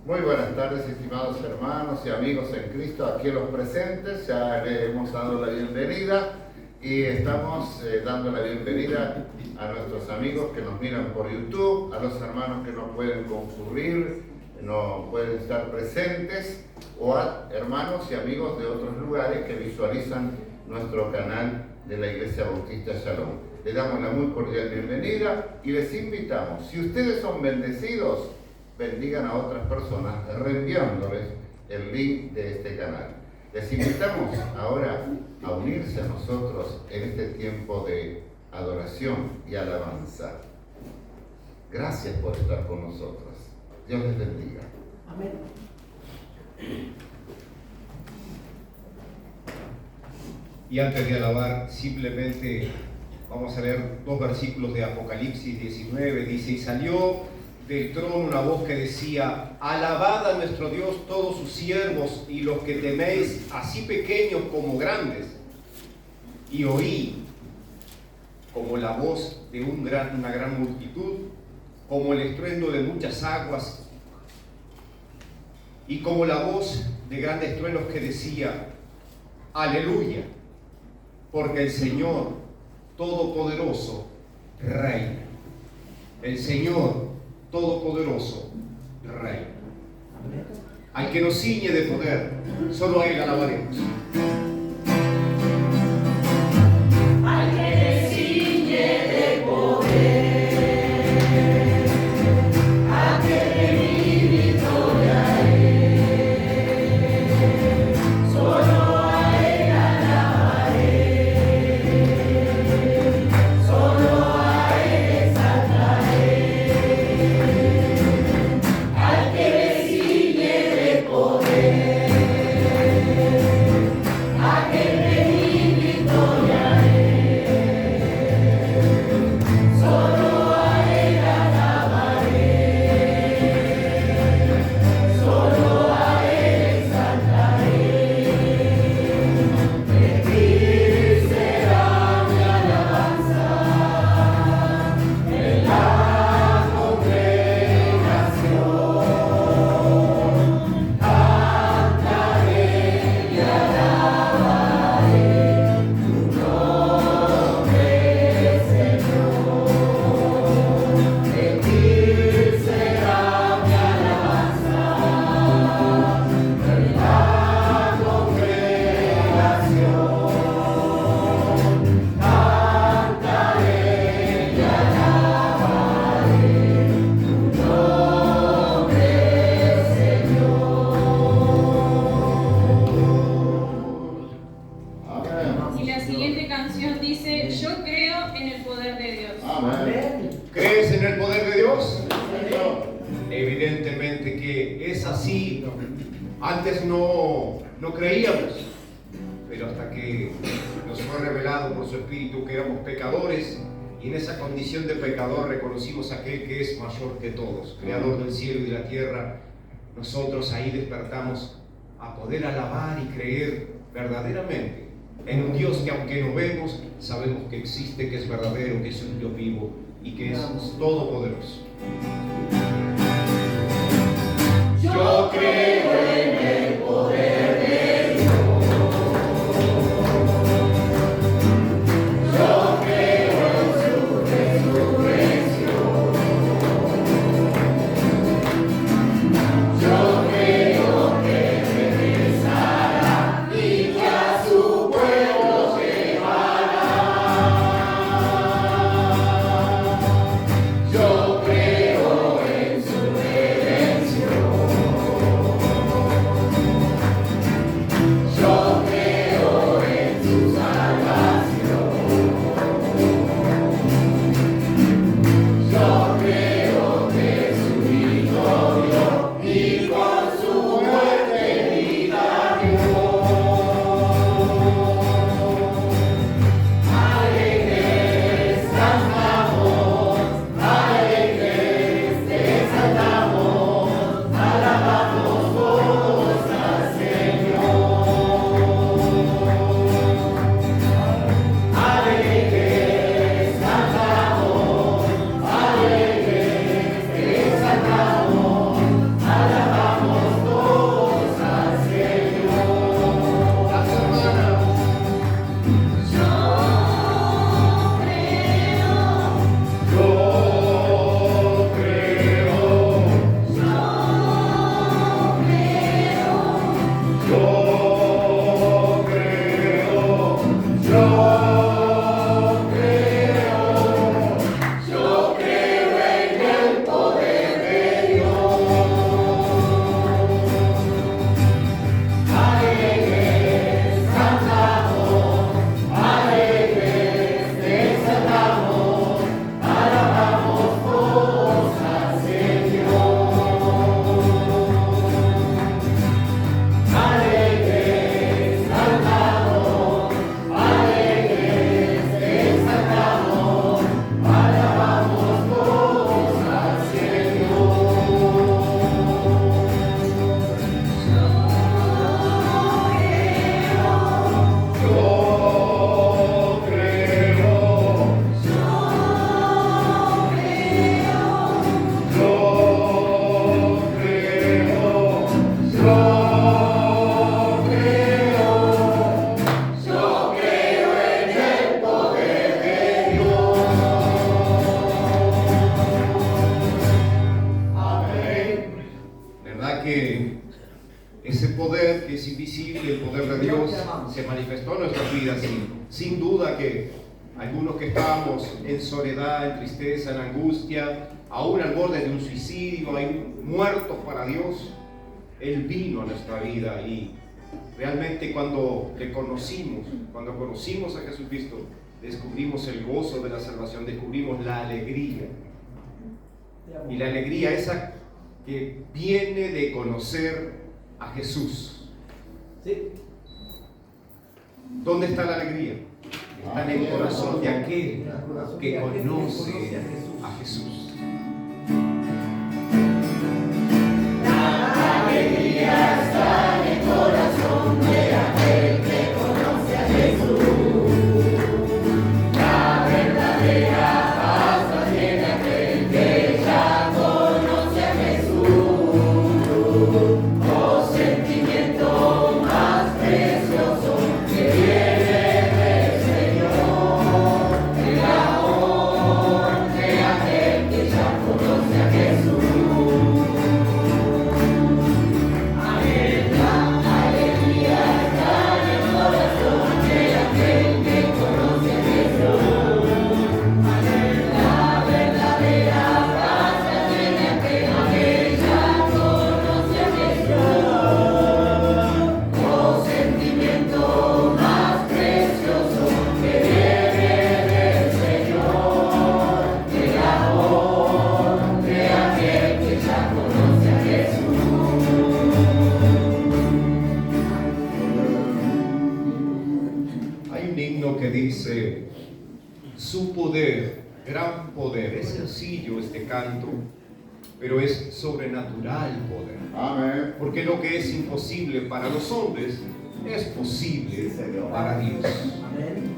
Muy buenas tardes, estimados hermanos y amigos en Cristo, aquí los presentes. Ya le hemos dado la bienvenida y estamos dando la bienvenida a nuestros amigos que nos miran por YouTube, a los hermanos que no pueden concurrir, no pueden estar presentes, o a hermanos y amigos de otros lugares que visualizan nuestro canal de la Iglesia Bautista Shalom. Les damos la muy cordial bienvenida y les invitamos, si ustedes son bendecidos, bendigan a otras personas reenviándoles el link de este canal. Les invitamos ahora a unirse a nosotros en este tiempo de adoración y alabanza. Gracias por estar con nosotros. Dios les bendiga. Amén. Y antes de alabar, simplemente vamos a leer 2 versículos de Apocalipsis 19. Dice: y salió del trono una voz que decía: alabad a nuestro Dios todos sus siervos y los que teméis, así pequeños como grandes. Y oí como la voz de una gran multitud, como el estruendo de muchas aguas, y como la voz de grandes truenos que decía: aleluya, porque el Señor Todopoderoso reina. El Señor Todopoderoso reina. Al que nos ciñe de poder, solo a Él alabaremos. Al que nos ciñe de poder, a que mi victoria es, solo a Él alabaré, solo a Él exaltaré. Al que me ciñe de poder, a que mi victoria es, solo a Él alabaré, solo a Él exaltaré. De ti será mi alabanza en la congregación. Cantaré y alabaré tu nombre, Señor. De ti será mi alabanza en la congregación. Cantaré y alabaré tu nombre, Amén. Y la siguiente canción dice: yo creo en el poder de Dios. Amén. ¿Crees en el poder de Dios? Señor. Evidentemente que es así. Antes no creíamos, pero hasta que nos fue revelado por su Espíritu que éramos pecadores, y en esa condición de pecador reconocimos a aquel que es mayor que todos, creador del cielo y de la tierra. Nosotros ahí despertamos a poder alabar y creer verdaderamente en un Dios que, aunque no vemos, sabemos que existe, que es verdadero, que es un Dios vivo y que es todopoderoso. Yo creo en el poder de Dios. Yo creo en su resurrección. Yo creo que regresará y que a su pueblo llevará. Yo creo en su redención. verdad que ese poder que es invisible, el poder de Dios, se manifestó en nuestras vidas y sin duda que algunos que estábamos en soledad, en tristeza, en angustia, aún al borde de un suicidio, hay muertos para Dios, Él vino a nuestra vida y realmente cuando le conocimos, cuando conocimos a Jesucristo, descubrimos el gozo de la salvación, descubrimos la alegría. Y la alegría esa que viene de conocer a Jesús. Sí. ¿Dónde está la alegría? Está en el corazón de aquel que conoce a Jesús. La alegría está en el corazón de aquel que conoce a Jesús. La verdadera paz la tiene aquel que ya conoce a Jesús. Oh sentimiento más precioso que viene del Señor. El amor de aquel que ya conoce a Jesús. Dice, su poder, gran poder. Es sencillo este canto, pero es sobrenatural poder. Amén. Porque lo que es imposible para los hombres es posible para Dios. Amén.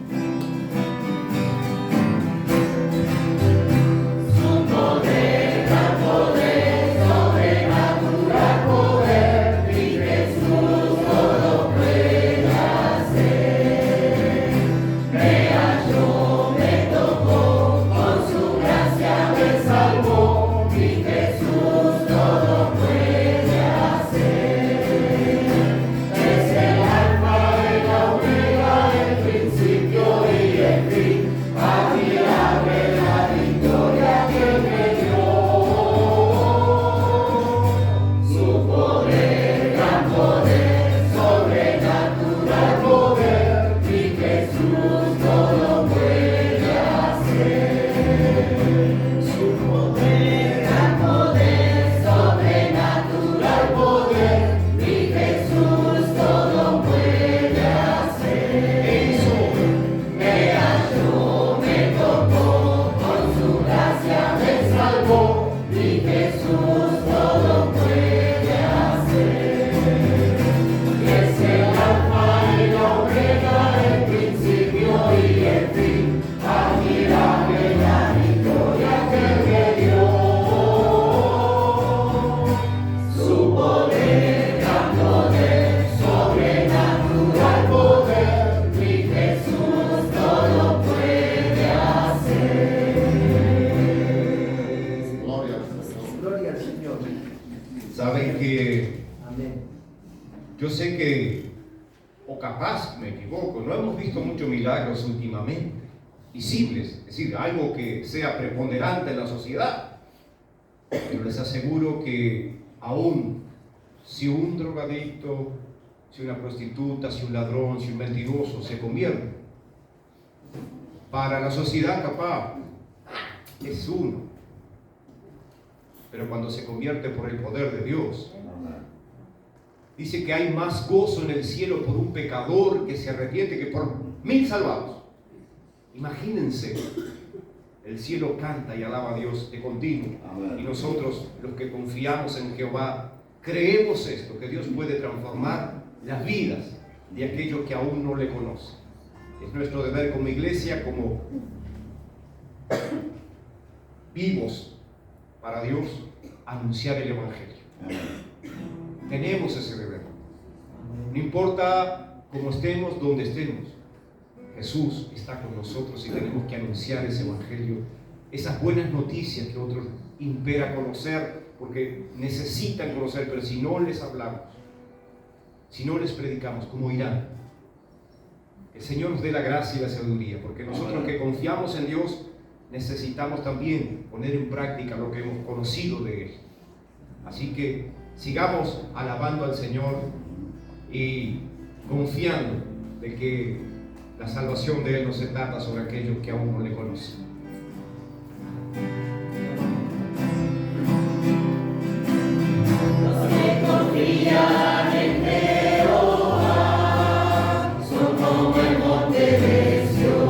Saben que yo sé que, o capaz me equivoco, no hemos visto muchos milagros últimamente, visibles, es decir, algo que sea preponderante en la sociedad. Pero les aseguro que aún si un drogadicto, si una prostituta, si un ladrón, si un mentiroso se convierte, para la sociedad capaz es uno. Pero cuando se convierte por el poder de Dios, dice que hay más gozo en el cielo por un pecador que se arrepiente que por 1000 salvados. Imagínense, el cielo canta y alaba a Dios de continuo. Amén. Y nosotros, los que confiamos en Jehová, creemos esto, que Dios puede transformar las vidas de aquellos que aún no le conocen. Es nuestro deber como iglesia, como vivos para Dios, anunciar el Evangelio. Amén. Tenemos ese deber. No importa cómo estemos, donde estemos, Jesús está con nosotros y tenemos que anunciar ese Evangelio, esas buenas noticias que otros impera conocer porque necesitan conocer, pero si no les hablamos, si no les predicamos, ¿cómo irán? El Señor nos dé la gracia y la sabiduría, porque nosotros que confiamos en Dios necesitamos también poner en práctica lo que hemos conocido de Él. Así que sigamos alabando al Señor y confiando de que la salvación de Él no se trata sobre aquellos que aún no le conocen. Los que confían en Jehová son como el monte de Sión.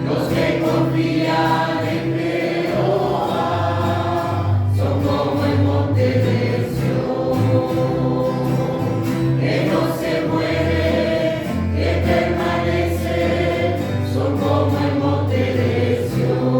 Los que confían en Jehová son como el monte de Sión, que no se mueve, que permanece, son como el monte de Sión.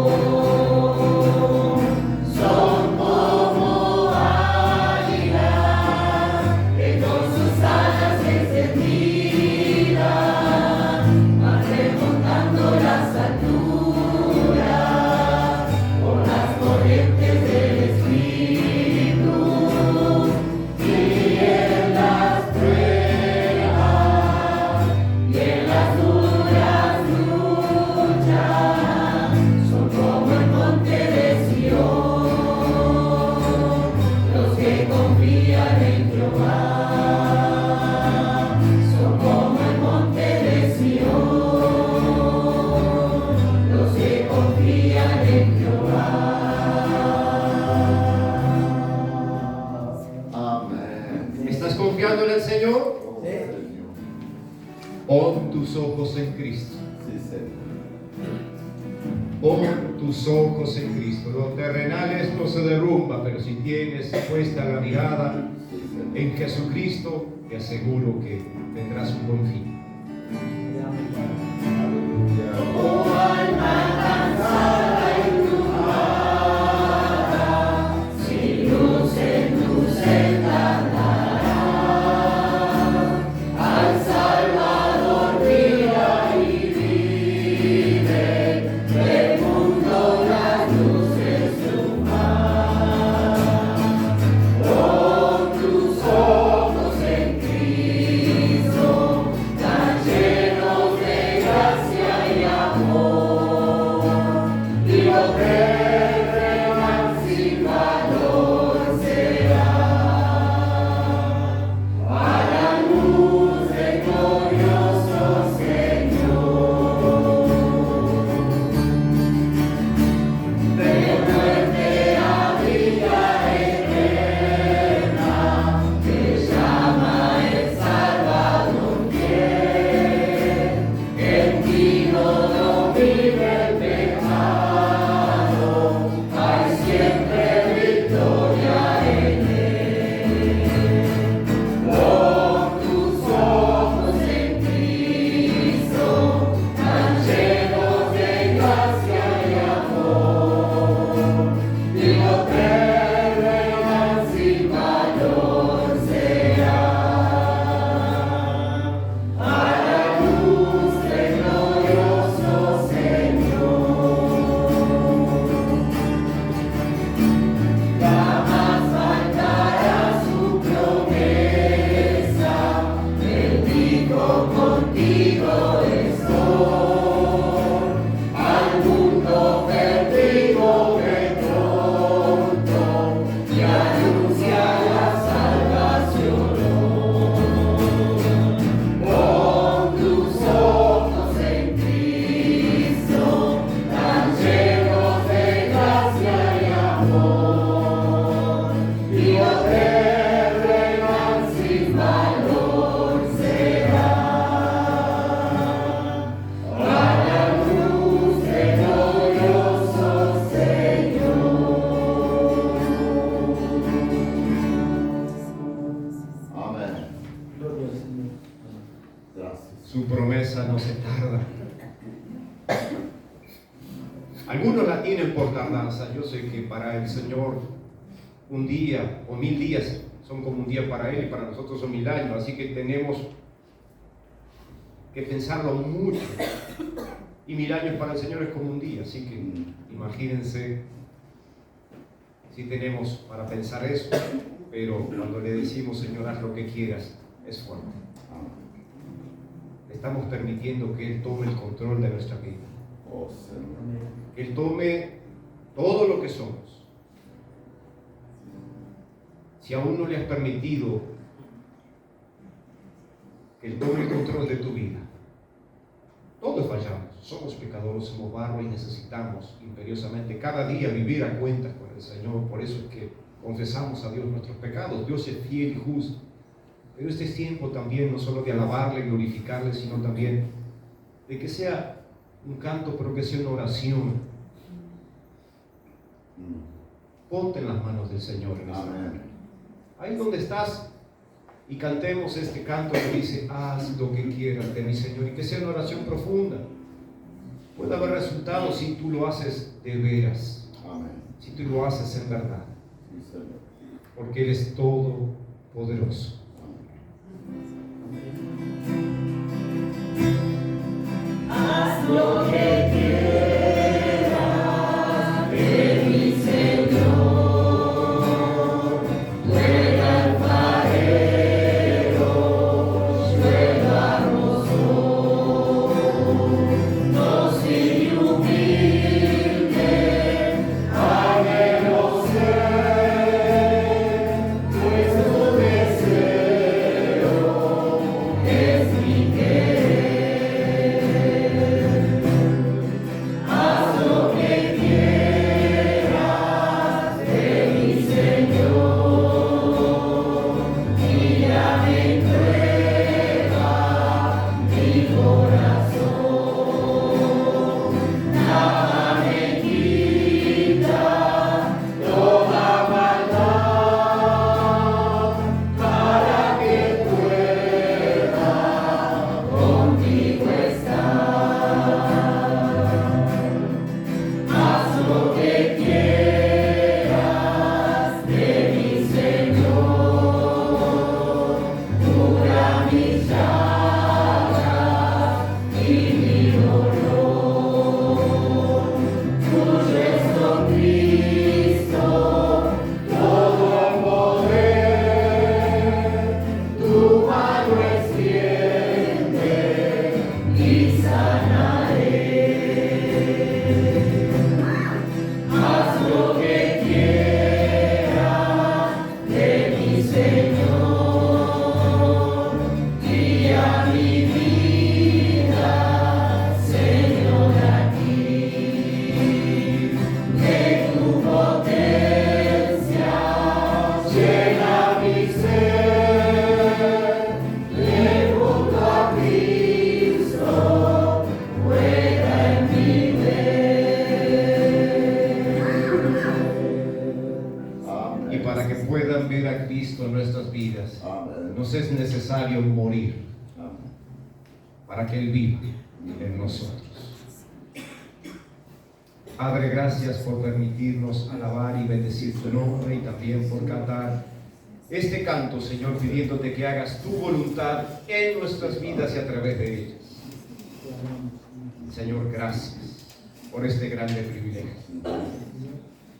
Pon tus ojos en Cristo. Pon tus ojos en Cristo. Lo terrenal no se derrumba, pero si tienes puesta la mirada en Jesucristo, te aseguro que tendrás un buen fin. Oh, alma cansada y turbada, sin luz en tu senda andarás. Al Salvador mira y vive, del mundo las luces su paz. Pon tus ojos en Cristo, tan llenos de gracia y amor, y lo que reman sin valor será para luz del glorioso Señor. De muerte a vida eterna, que llama el Salvador fiel. En ti no vive el pecado, hay siempre victoria en él. Pon tus ojos en Cristo, tan llenos de gracia y amor, y lo que reman sin valor será a la luz del glorioso Señor. Jamás faltará su promesa, Él dijo contigo estoy. Al mundo perdido ve pronto y anuncia la salvación. Pon tus ojos en Cristo, tan llenos de gracia y amor, y lo que reman sin valor será a la luz del glorioso Señor. Amén. Gracias. Su promesa no se tarda. Algunos la tienen por tardanza. Yo sé que para el Señor un día o 1000 días son como un día para Él, y para nosotros son 1000 años. Así que tenemos que pensarlo mucho. Y 1000 años para el Señor es como un día. Así que imagínense sí tenemos para pensar eso, pero cuando le decimos, Señor, haz lo que quieras, es fuerte. Estamos permitiendo que Él tome el control de nuestra vida. Oh, Señor. Que Él tome todo lo que somos. Si aún no le has permitido que Él tome el control de tu vida, todos fallamos, somos pecadores, somos barro y necesitamos imperiosamente cada día vivir a cuentas con el Señor. Por eso es que confesamos a Dios nuestros pecados. Dios es fiel y justo. Pero este es tiempo también no solo de alabarle, glorificarle, sino también de que sea un canto, pero que sea una oración. Ponte en las manos del Señor. Amén. Ahí donde estás, y cantemos este canto que dice, haz lo que quieras de mi Señor, y que sea una oración profunda. Puede haber resultados si tú lo haces de veras. Amén. Si tú lo haces en verdad. Sí, Señor. Porque Él es todopoderoso. Haz lo que quieras de mi Señor, ruega alfarero, ruega hermoso, dócil y humilde, anhelo ser, pues tu deseo es mi querer. Nos es necesario morir para que Él viva en nosotros. Padre, gracias por permitirnos alabar y bendecir tu nombre, y también por cantar este canto, Señor, pidiéndote que hagas tu voluntad en nuestras vidas y a través de ellas. Señor, gracias por este grande privilegio.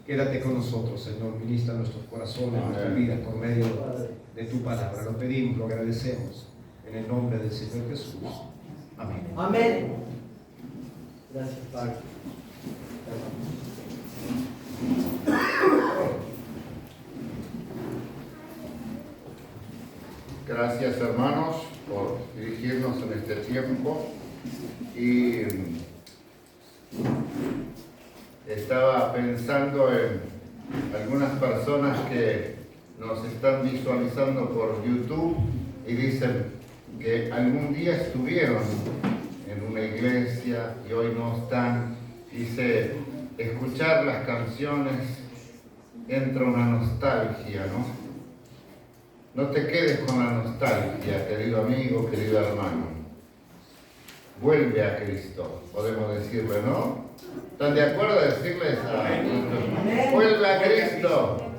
Quédate con nosotros, Señor, ministra nuestros corazones, nuestras vidas por medio de tu palabra. Lo pedimos, lo agradecemos en el nombre del Señor Jesús. Amén. Amén. Gracias, Padre. Gracias, hermanos, por dirigirnos en este tiempo. Y estaba pensando en algunas personas que nos están visualizando por YouTube y dicen que algún día estuvieron en una iglesia y hoy no están. Dice, escuchar las canciones entra una nostalgia, ¿no? No te quedes con la nostalgia, querido amigo, querido hermano. Vuelve a Cristo, podemos decirle, ¿no? ¿Están de acuerdo a decirles vuelve a Cristo?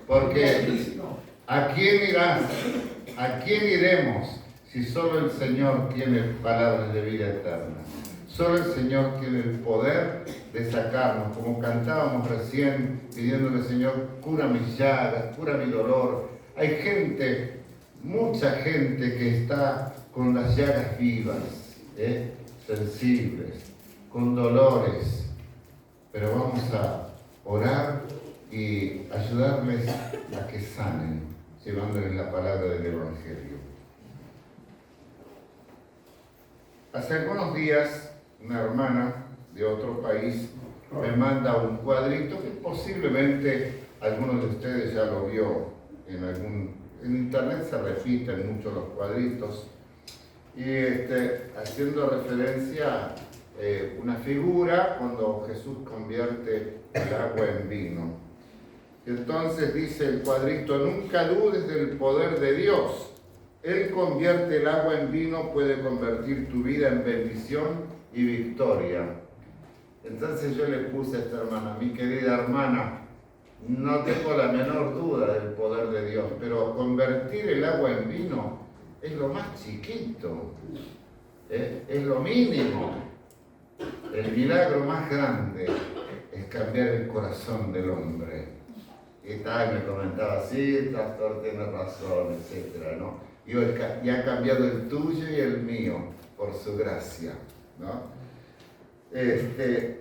Porque ¿a quién irás? ¿A quién iremos si solo el Señor tiene palabras de vida eterna? Solo el Señor tiene el poder de sacarnos, como cantábamos recién, pidiéndole, Señor, cura mis llagas, cura mi dolor. Hay gente, mucha gente que está con las llagas vivas, sensibles, con dolores. Pero vamos a orar y ayudarles a que sanen, llevándoles la palabra del Evangelio. Hace algunos días, una hermana de otro país me manda un cuadrito que posiblemente algunos de ustedes ya lo vio en internet. Se repiten mucho los cuadritos y haciendo referencia a una figura cuando Jesús convierte el agua en vino. Entonces dice el cuadrito: nunca dudes del poder de Dios. Él convierte el agua en vino, puede convertir tu vida en bendición y victoria. Entonces yo le puse a esta hermana: mi querida hermana, no tengo la menor duda del poder de Dios, pero convertir el agua en vino es lo más chiquito, es lo mínimo. El milagro más grande es cambiar el corazón del hombre. Y tal, me comentaba: sí, el pastor tiene razón, etcétera, ¿no? Y ha cambiado el tuyo y el mío por su gracia, ¿no?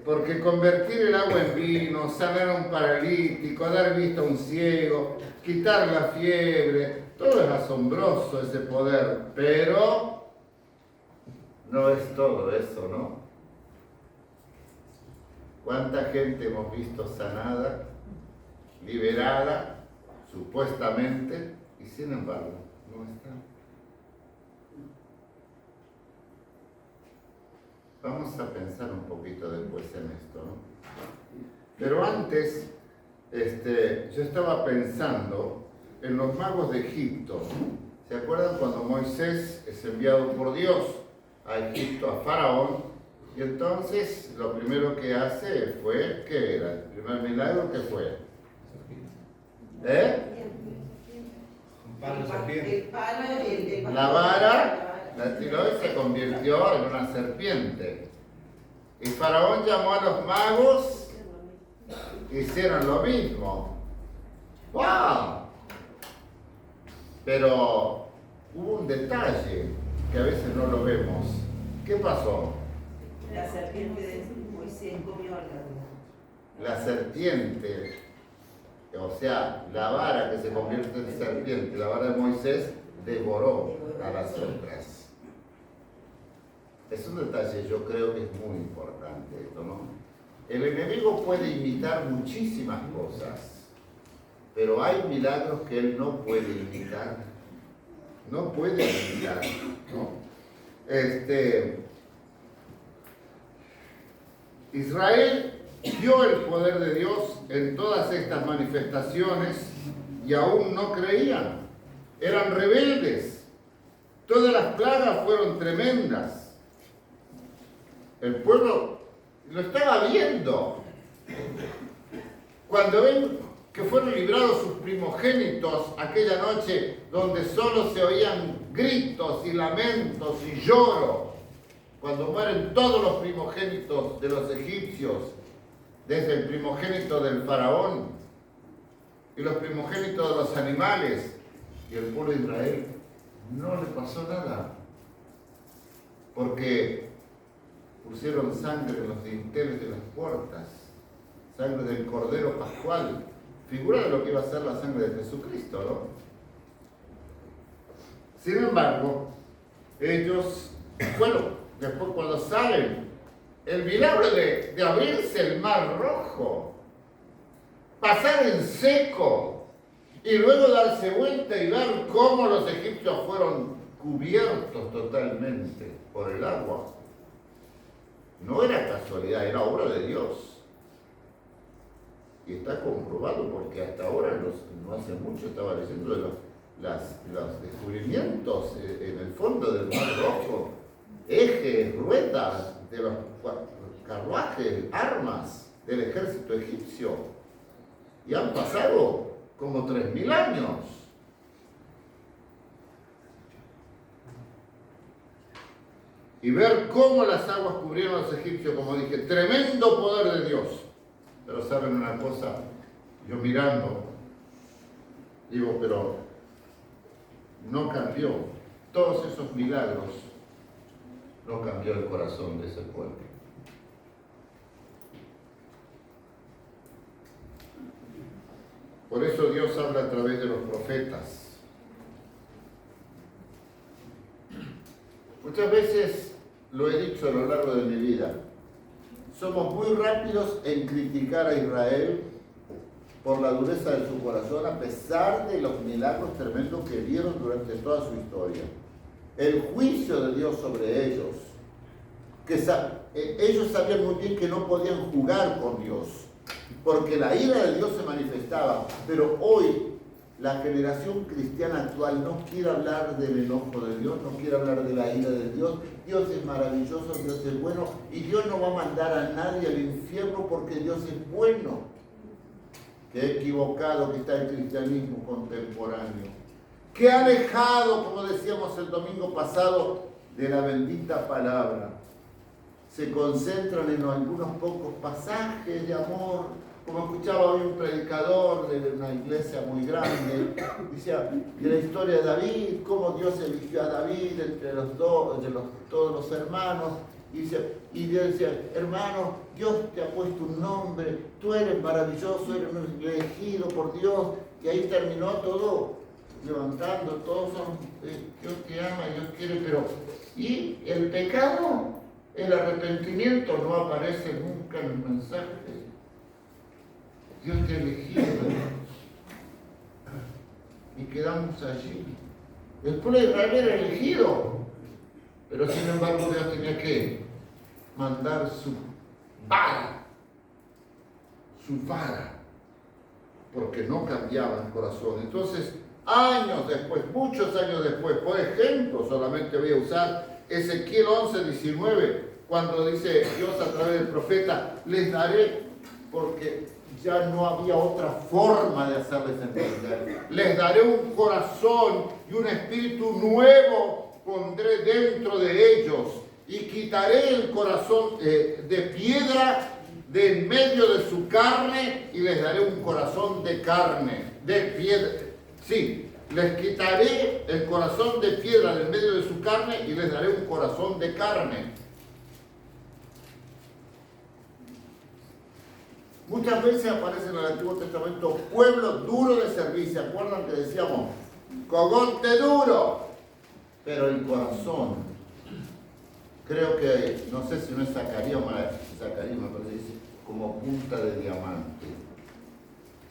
Porque convertir el agua en vino, sanar a un paralítico, dar vista a un ciego, quitar la fiebre, todo es asombroso ese poder, pero no es todo eso, ¿no? ¿Cuánta gente hemos visto sanada, liberada, supuestamente, y sin embargo no está? Vamos a pensar un poquito después en esto, ¿no? Pero antes, yo estaba pensando en los magos de Egipto. ¿Se acuerdan cuando Moisés es enviado por Dios a Egipto, a Faraón? Y entonces lo primero que hace fue, ¿qué era? El primer milagro, ¿qué fue? Un palo de serpiente. La vara la tiró y se convirtió en una serpiente. Y Faraón llamó a los magos, hicieron lo mismo. ¡Wow! Pero hubo un detalle que a veces no lo vemos. ¿Qué pasó? La serpiente de Moisés comió La serpiente, o sea, la vara que se convierte en serpiente, la vara de Moisés, devoró a las otras. Es un detalle, yo creo que es muy importante esto, ¿no? El enemigo puede imitar muchísimas cosas, pero hay milagros que él no puede imitar. No puede imitar, ¿no? Israel vio el poder de Dios en todas estas manifestaciones y aún no creían. Eran rebeldes. Todas las plagas fueron tremendas. El pueblo lo estaba viendo. Cuando ven que fueron librados sus primogénitos aquella noche donde solo se oían gritos y lamentos y lloro, cuando mueren todos los primogénitos de los egipcios, desde el primogénito del faraón y los primogénitos de los animales, y el pueblo de Israel no le pasó nada, porque pusieron sangre en los dinteles de las puertas, sangre del Cordero Pascual, figura de lo que iba a ser la sangre de Jesucristo, ¿no? Sin embargo, ellos, después cuando salen, el milagro de abrirse el mar rojo, pasar en seco y luego darse vuelta y ver cómo los egipcios fueron cubiertos totalmente por el agua, no era casualidad, era obra de Dios. Y está comprobado porque hasta ahora, no hace mucho, estaba leyendo de los descubrimientos en el fondo del Mar Rojo, ejes, ruedas de los carruajes, armas del ejército egipcio. Y han pasado como 3000 años. y ver cómo las aguas cubrieron a los egipcios, como dije, tremendo poder de Dios. Pero saben una cosa, yo mirando, digo, pero no cambió, todos esos milagros no cambió el corazón de ese pueblo. Por eso Dios habla a través de los profetas. Muchas veces lo he dicho a lo largo de mi vida, somos muy rápidos en criticar a Israel por la dureza de su corazón, a pesar de los milagros tremendos que vieron durante toda su historia. El juicio de Dios sobre ellos, ellos sabían muy bien que no podían jugar con Dios, porque la ira de Dios se manifestaba, pero hoy la generación cristiana actual no quiere hablar del enojo de Dios, no quiere hablar de la ira de Dios. Dios es maravilloso, Dios es bueno, y Dios no va a mandar a nadie al infierno porque Dios es bueno. Qué equivocado que está el cristianismo contemporáneo. Qué alejado, como decíamos el domingo pasado, de la bendita palabra. Se concentran en algunos pocos pasajes de amor. Como escuchaba hoy un predicador de una iglesia muy grande, decía de la historia de David, cómo Dios eligió a David entre todos los hermanos, y Dios decía, hermano, Dios te ha puesto un nombre, tú eres maravilloso, eres un elegido por Dios, y ahí terminó todo levantando, todos son, Dios te ama, Dios quiere, pero ¿y el pecado? El arrepentimiento no aparece nunca en el mensaje. Dios te ha elegido, y quedamos allí. El pueblo de Israel era elegido, pero sin embargo Dios tenía que mandar su vara, porque no cambiaba el corazón. Entonces, años después, muchos años después, por ejemplo, solamente voy a usar Ezequiel 11:19, cuando dice Dios a través del profeta, les daré, porque ya no había otra forma de hacerles entender. Les daré un corazón y un espíritu nuevo pondré dentro de ellos y quitaré el corazón de piedra de en medio de su carne y les daré un corazón de carne, de piedra. Sí, les quitaré el corazón de piedra de en medio de su carne y les daré un corazón de carne. Muchas veces aparece en el Antiguo Testamento pueblo duro de servir. ¿Se acuerdan que decíamos? Cogote duro. Pero el corazón, creo que, no sé si no es Zacarías, me parece, dice, como punta de diamante.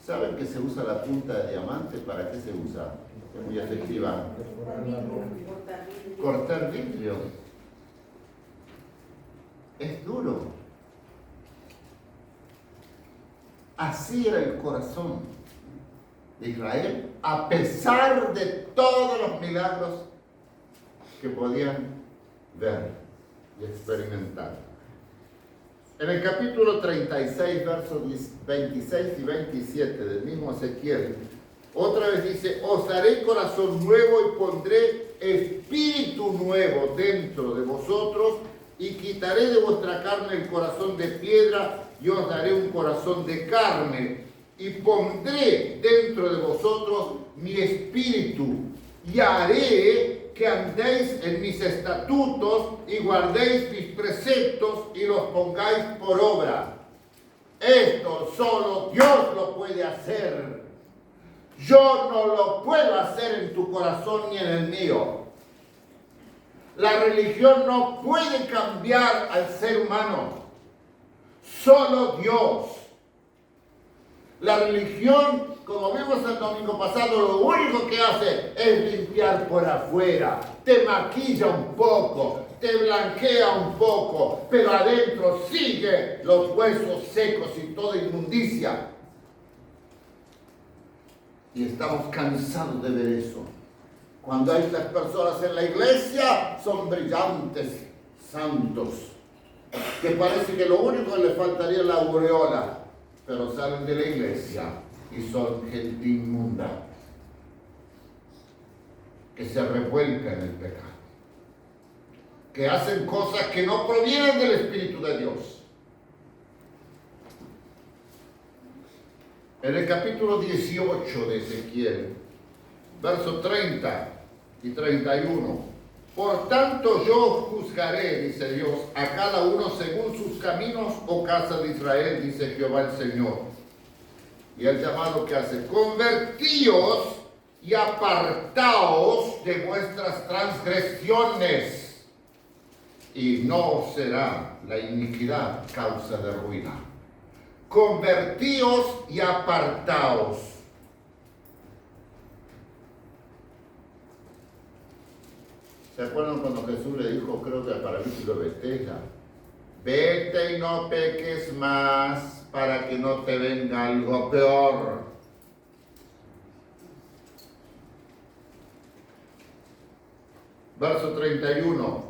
¿Saben que se usa la punta de diamante? ¿Para qué se usa? Es muy efectiva. Cortar vidrio. Es duro. Así era el corazón de Israel, a pesar de todos los milagros que podían ver y experimentar. En el capítulo 36, versos 26 y 27 del mismo Ezequiel, otra vez dice, os daré corazón nuevo y pondré espíritu nuevo dentro de vosotros y quitaré de vuestra carne el corazón de piedra y os daré un corazón de carne y pondré dentro de vosotros mi espíritu y haré que andéis en mis estatutos y guardéis mis preceptos y los pongáis por obra. Esto solo Dios lo puede hacer. Yo no lo puedo hacer en tu corazón ni en el mío. La religión no puede cambiar al ser humano. Solo Dios. La religión, como vimos el domingo pasado, lo único que hace es limpiar por afuera. Te maquilla un poco, te blanquea un poco, pero adentro sigue los huesos secos y toda inmundicia. Y estamos cansados de ver eso. Cuando hay estas personas en la iglesia, son brillantes, santos, que parece que lo único que le faltaría es la aureola, pero salen de la iglesia y son gente inmunda, que se revuelca en el pecado, que hacen cosas que no provienen del Espíritu de Dios. En el capítulo 18 de Ezequiel, versos 30 y 31, por tanto yo juzgaré, dice Dios, a cada uno según sus caminos, oh casa de Israel, dice Jehová el Señor. Y el llamado que hace, convertíos y apartaos de vuestras transgresiones, y no será la iniquidad causa de ruina. Convertíos y apartaos. ¿Se acuerdan cuando Jesús le dijo, creo que al paralítico de Bethesda, vete y no peques más para que no te venga algo peor? Verso 31.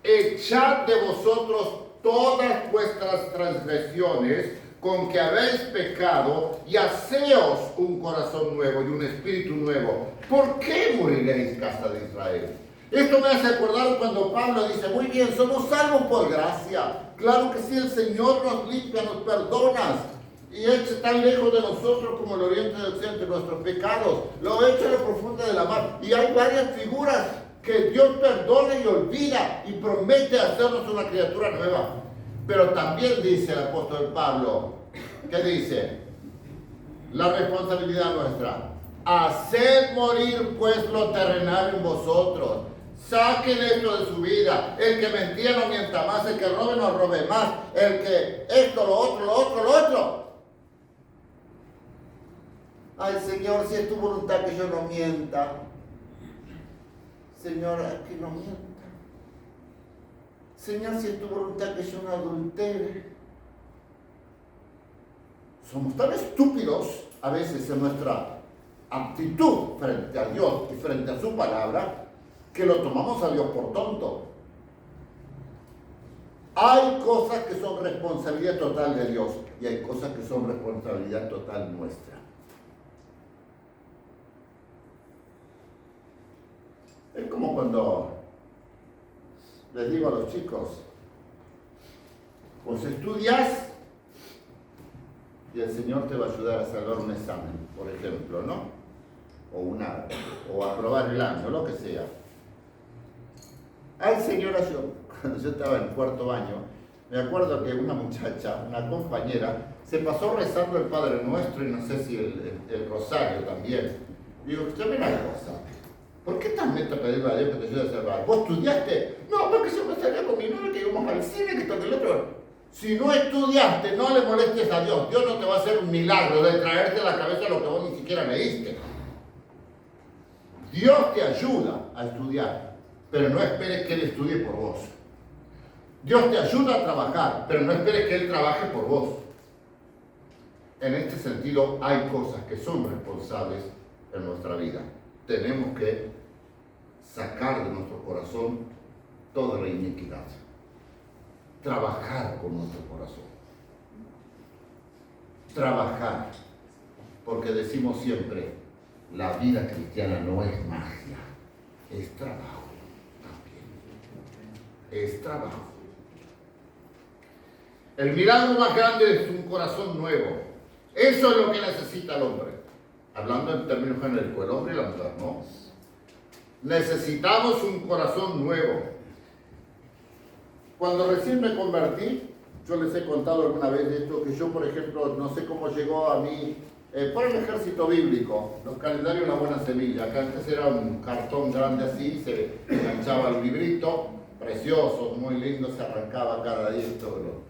Echad de vosotros todas vuestras transgresiones con que habéis pecado y haceos un corazón nuevo y un espíritu nuevo. ¿Por qué moriréis, casa de Israel? Esto me hace acordar cuando Pablo dice, muy bien, somos salvos por gracia. Claro que sí, el Señor nos limpia, nos perdona y echa tan lejos de nosotros como el oriente del occidente nuestros pecados. Lo echa en lo profundo de la mar. Y hay varias figuras que Dios perdona y olvida y promete hacernos una criatura nueva. Pero también dice el apóstol Pablo, ¿qué dice? La responsabilidad nuestra. Haced morir pues lo terrenal en vosotros. Saquen esto de su vida. El que mentía no mienta más, el que robe no robe más, el que esto, lo otro. Ay, Señor, si es tu voluntad que yo no mienta. Señor, que no mienta. Señor, si es tu voluntad que yo no adultere. Somos tan estúpidos a veces en nuestra actitud frente a Dios y frente a su palabra que lo tomamos a Dios por tonto. Hay cosas que son responsabilidad total de Dios y hay cosas que son responsabilidad total nuestra. Es como cuando les digo a los chicos, pues estudias y el Señor te va a ayudar a salvar un examen, por ejemplo, ¿no? O a aprobar el año, lo que sea. Ay, señora, cuando yo estaba en el cuarto año, me acuerdo que una muchacha, una compañera, se pasó rezando el Padre Nuestro y no sé si el Rosario también. Digo, escúchame una cosa, ¿por qué tan meta pedirle a Dios que te ayude a salvar? ¿Vos estudiaste? No, porque yo me salía con mi novia, que íbamos al cine, que toque el otro. Si no estudiaste, no le molestes a Dios. Dios no te va a hacer un milagro de traerte a la cabeza lo que vos ni siquiera leíste. Dios te ayuda a estudiar, pero no esperes que Él estudie por vos. Dios te ayuda a trabajar, pero no esperes que Él trabaje por vos. En este sentido, hay cosas que son responsables en nuestra vida. Tenemos que sacar de nuestro corazón toda la iniquidad. Trabajar con nuestro corazón. Trabajar. Porque decimos siempre, la vida cristiana no es magia, es trabajo también. Es trabajo. El milagro más grande es un corazón nuevo. Eso es lo que necesita el hombre. Hablando en términos genéricos, el hombre y la mujer, ¿no? Necesitamos un corazón nuevo. Cuando recién me convertí, yo les he contado alguna vez de esto, que yo, por ejemplo, no sé cómo llegó a mí, por el ejército bíblico, los calendarios La Buena Semilla, que antes era un cartón grande así, se enganchaba el librito, precioso, muy lindo, se arrancaba cada día y todo.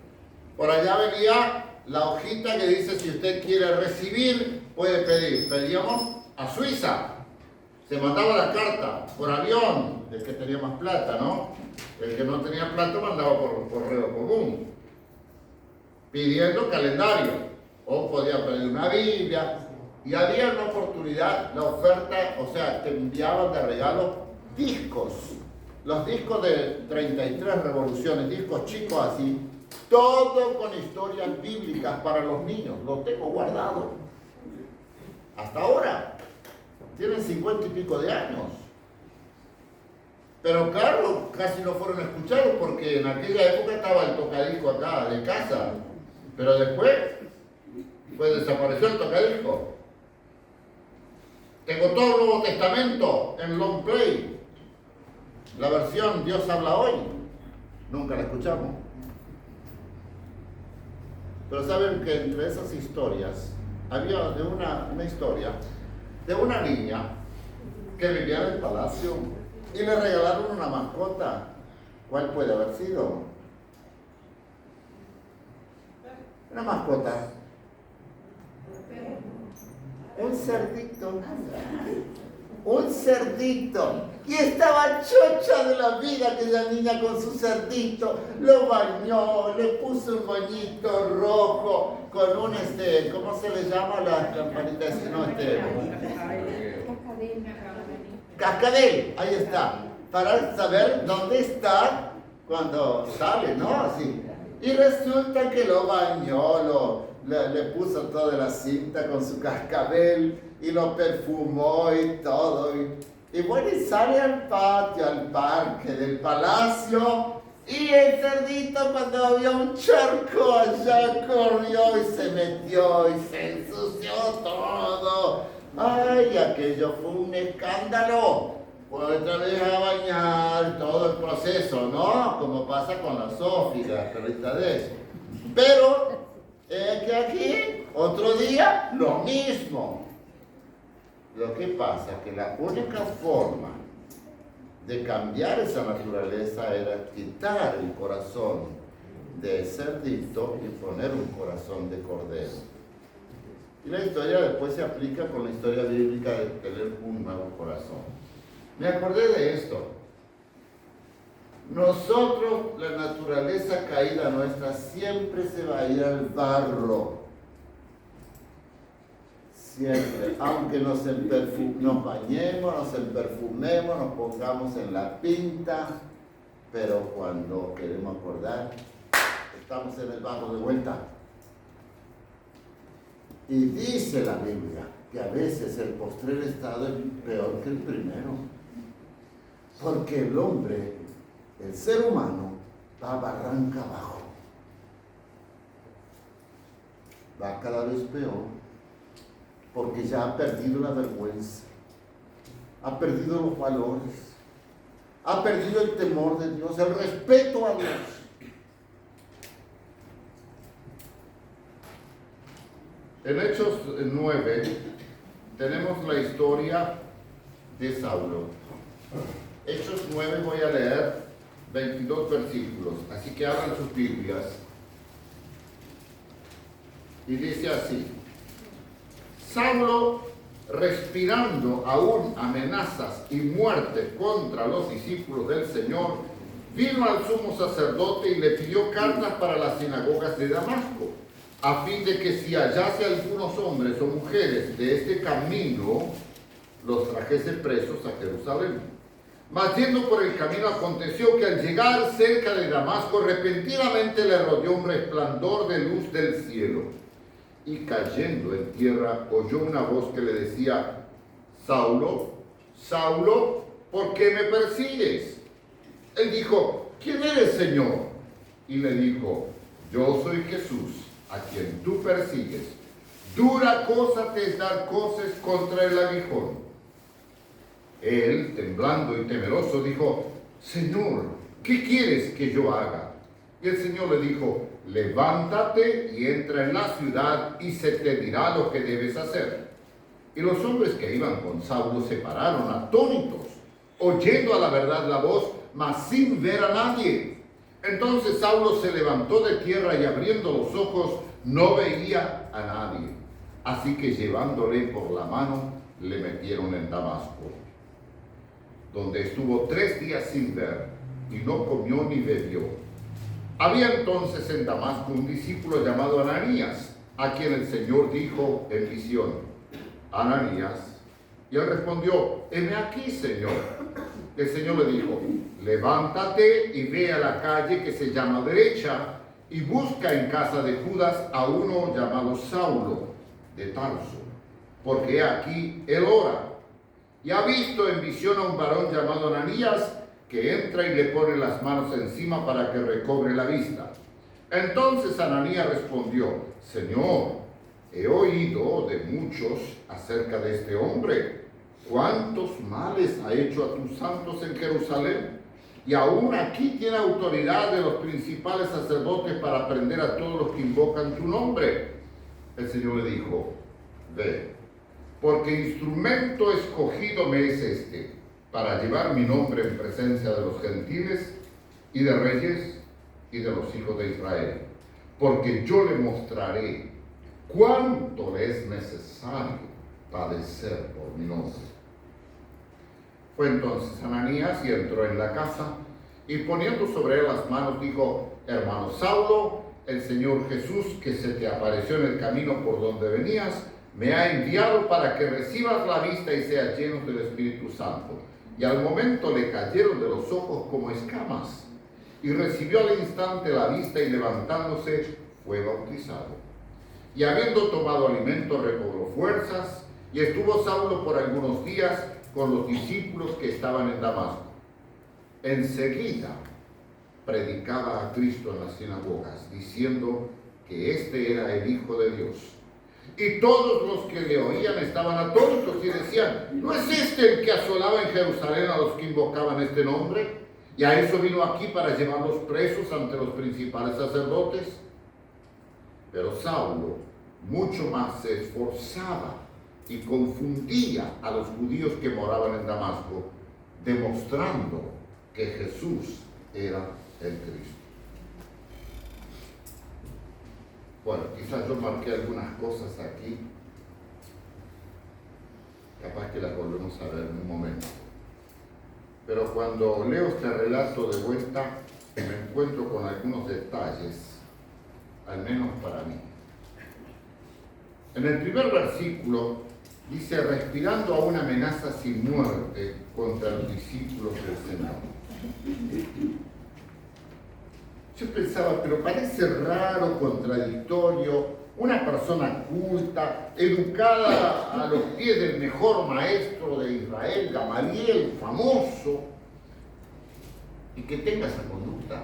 Por allá venía la hojita que dice, si usted quiere recibir, puede pedir. Pedíamos a Suiza. Se mandaba la carta por avión, el que tenía más plata, ¿no? El que no tenía plata mandaba por correo común, pidiendo calendario. O podía pedir una Biblia. Y había una oportunidad, la oferta, o sea, te enviaban de regalo discos. Los discos de 33 revoluciones, discos chicos así, todo con historias bíblicas para los niños. Los tengo guardados. Hasta ahora. Tienen 50 y pico de años. Pero claro, casi no fueron escuchados porque en aquella época estaba el tocadisco acá de casa. Pero después, pues desapareció el tocadisco. Tengo todo el Nuevo Testamento en long play. La versión Dios habla hoy. Nunca la escuchamos. Pero saben que entre esas historias había una historia de una niña que vivía en el palacio y le regalaron una mascota. ¿Cuál puede haber sido? Una mascota. Un cerdito. Un cerdito. Y estaba chocha de la vida aquella niña con su cerdito. Lo bañó, le puso un moñito rojo con un ¿cómo se le llama las campanitas? No, cascabel, ahí está. Para saber dónde está cuando sale, ¿no? Así. Y resulta que lo bañó, le puso toda la cinta con su cascabel y lo perfumó y todo. Y bueno, y sale al patio, al parque del palacio. Y el cerdito, cuando vio un charco allá, corrió y se metió y se ensució todo. Ay, aquello fue un escándalo. Pues otra vez a bañar, todo el proceso, ¿no? Como pasa con la Sofi, la perrita de eso. Pero, que aquí, otro día, lo mismo. Lo que pasa es que la única forma de cambiar esa naturaleza era quitar el corazón de cerdito y poner un corazón de cordero. Y la historia después se aplica con la historia bíblica de tener un nuevo corazón. Me acordé de esto. Nosotros, la naturaleza caída nuestra, siempre se va a ir al barro. Siempre. Aunque nos bañemos, nos perfumemos, nos pongamos en la pinta, pero cuando queremos acordar, estamos en el barro de vuelta. Y dice la Biblia que a veces el postrer estado es peor que el primero. Porque el hombre, el ser humano, va barranca abajo. Va cada vez peor. Porque ya ha perdido la vergüenza. Ha perdido los valores. Ha perdido el temor de Dios, el respeto a Dios. En Hechos 9 tenemos la historia de Saulo. Hechos 9 voy a leer 22 versículos, así que abran sus Biblias. Y dice así: Saulo, respirando aún amenazas y muerte contra los discípulos del Señor, vino al sumo sacerdote y le pidió cartas para las sinagogas de Damasco, a fin de que si hallase algunos hombres o mujeres de este camino, los trajese presos a Jerusalén. Mas yendo por el camino aconteció que al llegar cerca de Damasco, repentinamente le rodeó un resplandor de luz del cielo. Y cayendo en tierra, oyó una voz que le decía: Saulo, Saulo, ¿por qué me persigues? Él dijo: ¿quién eres, Señor? Y le dijo: yo soy Jesús, a quien tú persigues. Dura cosa te es dar coces contra el aguijón. Él, temblando y temeroso, dijo: Señor, ¿qué quieres que yo haga? Y el Señor le dijo: levántate y entra en la ciudad y se te dirá lo que debes hacer. Y los hombres que iban con Saulo se pararon atónitos, oyendo a la verdad la voz, mas sin ver a nadie. Entonces Saulo se levantó de tierra y abriendo los ojos no veía a nadie. Así que llevándole por la mano le metieron en Damasco, donde estuvo 3 días sin ver y no comió ni bebió. Había entonces en Damasco un discípulo llamado Ananías, a quien el Señor dijo en visión: Ananías. Y él respondió: heme aquí, Señor. El Señor le dijo: levántate y ve a la calle que se llama Derecha y busca en casa de Judas a uno llamado Saulo de Tarso, porque aquí él ora. Y ha visto en visión a un varón llamado Ananías que entra y le pone las manos encima para que recobre la vista. Entonces Ananías respondió: Señor, he oído de muchos acerca de este hombre, cuántos males ha hecho a tus santos en Jerusalén, y aún aquí tiene autoridad de los principales sacerdotes para prender a todos los que invocan tu nombre. El Señor le dijo: ve, porque instrumento escogido me es este, para llevar mi nombre en presencia de los gentiles y de reyes y de los hijos de Israel, porque yo le mostraré cuánto le es necesario padecer por mi nombre. Fue entonces Ananías y entró en la casa, y poniendo sobre él las manos dijo: hermano Saulo, el Señor Jesús, que se te apareció en el camino por donde venías, me ha enviado para que recibas la vista y seas lleno del Espíritu Santo. Y al momento le cayeron de los ojos como escamas, y recibió al instante la vista, y levantándose fue bautizado. Y habiendo tomado alimento recobró fuerzas, y estuvo Saulo por algunos días con los discípulos que estaban en Damasco. Enseguida predicaba a Cristo en las sinagogas, diciendo que este era el Hijo de Dios. Y todos los que le oían estaban atónitos y decían: ¿no es este el que asolaba en Jerusalén a los que invocaban este nombre? Y a eso vino aquí para llevarlos presos ante los principales sacerdotes. Pero Saulo mucho más se esforzaba y confundía a los judíos que moraban en Damasco, demostrando que Jesús era el Cristo. Bueno, quizás yo marqué algunas cosas aquí, capaz que las volvemos a ver en un momento. Pero cuando leo este relato de vuelta, me encuentro con algunos detalles, al menos para mí. En el primer versículo dice: respirando a una amenaza sin muerte contra los discípulos del Señor. Yo pensaba, pero parece raro, contradictorio, una persona culta, educada a los pies del mejor maestro de Israel, Gamaliel, famoso, y que tenga esa conducta.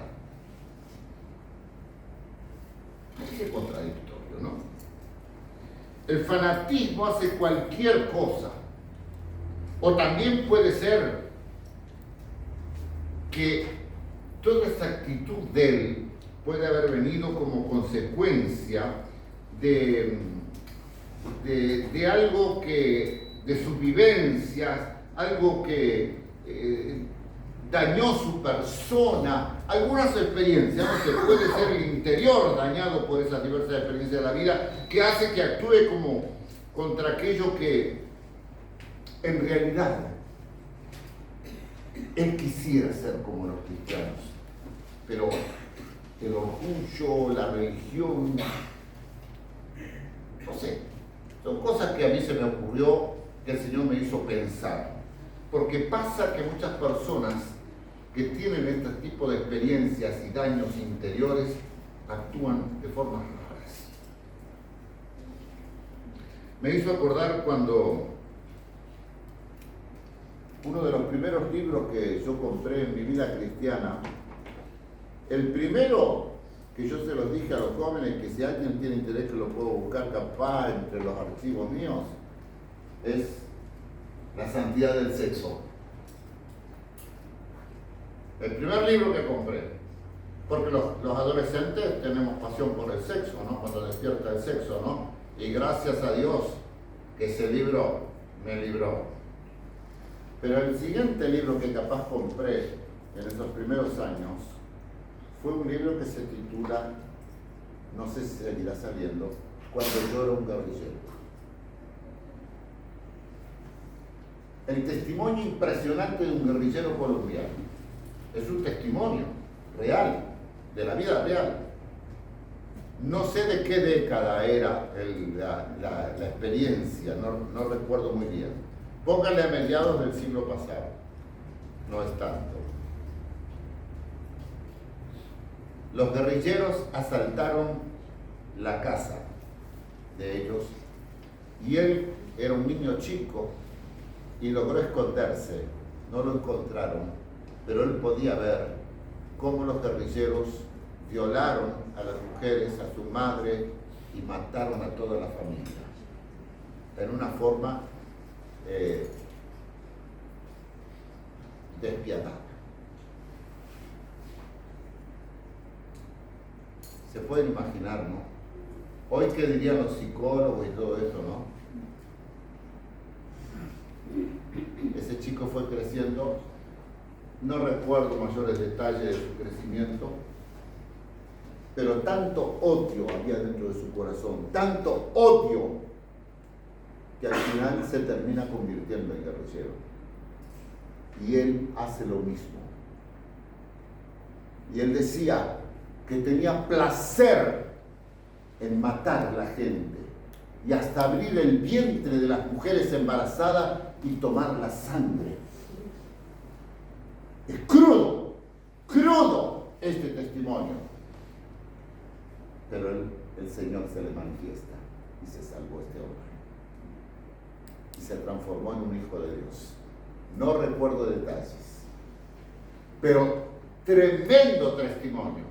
Parece contradictorio, ¿no? El fanatismo hace cualquier cosa. O también puede ser que toda esa actitud de él puede haber venido como consecuencia de algo que, de sus vivencias, algo que dañó su persona, algunas experiencias, no sé, puede ser el interior dañado por esas diversas experiencias de la vida, que hace que actúe como contra aquello que en realidad él quisiera ser como los cristianos. Pero el orgullo, la religión, no sé, son cosas que a mí se me ocurrió, que el Señor me hizo pensar. Porque pasa que muchas personas que tienen este tipo de experiencias y daños interiores actúan de formas raras. Me hizo acordar cuando uno de los primeros libros que yo compré en mi vida cristiana, el primero que yo se los dije a los jóvenes, que si alguien tiene interés que lo puedo buscar capaz entre los archivos míos, es La santidad del sexo. El primer libro que compré, porque los adolescentes tenemos pasión por el sexo, ¿no? Cuando despierta el sexo, ¿no? Y gracias a Dios que ese libro me libró. Pero el siguiente libro que capaz compré en esos primeros años fue un libro que se titula, no sé si seguirá saliendo, Cuando yo era un guerrillero. El testimonio impresionante de un guerrillero colombiano. Es un testimonio real, de la vida real. No sé de qué década era la experiencia, no recuerdo muy bien. Póngale a mediados del siglo pasado, no es tanto. Los guerrilleros asaltaron la casa de ellos y él era un niño chico y logró esconderse. No lo encontraron pero él podía ver cómo los guerrilleros violaron a las mujeres, a su madre, y mataron a toda la familia en una forma despiadada. Se pueden imaginar, ¿no? Hoy, ¿qué dirían los psicólogos y todo eso, no? Ese chico fue creciendo, no recuerdo mayores detalles de su crecimiento, pero tanto odio había dentro de su corazón, tanto odio, que al final se termina convirtiendo en guerrillero. Y él hace lo mismo. Y él decía que tenía placer en matar a la gente y hasta abrir el vientre de las mujeres embarazadas y tomar la sangre. Es crudo, crudo este testimonio. Pero el Señor se le manifiesta y se salvó este hombre. Y se transformó en un hijo de Dios. No recuerdo detalles, pero tremendo testimonio.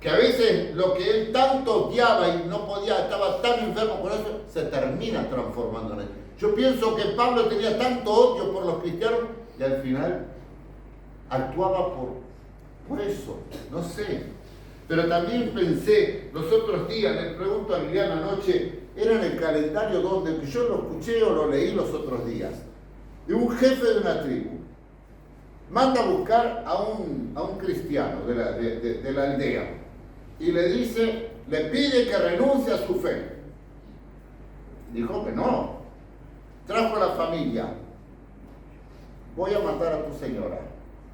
Que a veces lo que él tanto odiaba y no podía, estaba tan enfermo por eso, se termina transformando en él. Yo pienso que Pablo tenía tanto odio por los cristianos y al final actuaba por eso, no sé. Pero también pensé, los otros días, le pregunto a Liliana anoche, era en el calendario donde yo lo escuché o lo leí los otros días, de un jefe de una tribu. Manda a buscar a un cristiano de la aldea y le dice, le pide que renuncie a su fe. Dijo que no. Trajo a la familia. Voy a matar a tu señora.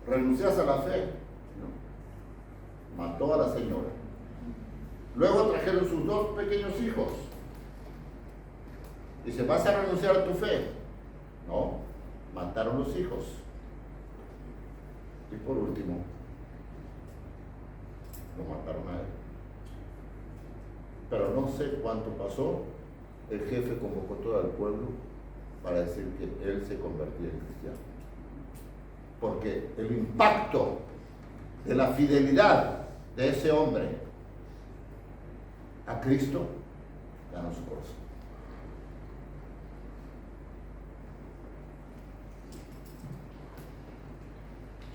¿Renuncias a la fe? No. Mató a la señora. Luego trajeron sus dos pequeños hijos. Dice, ¿vas a renunciar a tu fe? No. Mataron los hijos. Y por último, lo mataron a él. Pero no sé cuánto pasó. El jefe convocó todo al pueblo para decir que él se convertía en cristiano. Porque el impacto de la fidelidad de ese hombre a Cristo ganó su corazón.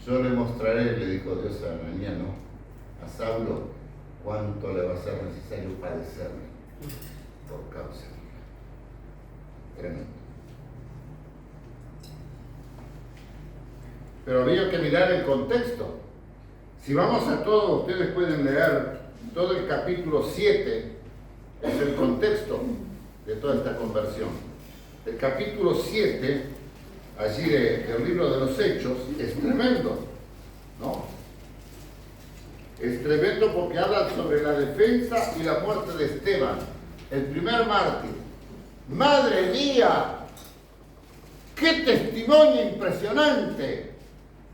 Yo le mostraré, le dijo Dios a Ananías, ¿no? A Saulo, cuánto le va a ser necesario padecer por causa mía. Tremendo. Pero había que mirar el contexto. Si vamos a todo, ustedes pueden leer todo el capítulo 7, es el contexto de toda esta conversión. El capítulo 7, allí del libro de los Hechos, es tremendo, ¿no? Es tremendo porque habla sobre la defensa y la muerte de Esteban, el primer mártir. ¡Madre mía! ¡Qué testimonio impresionante!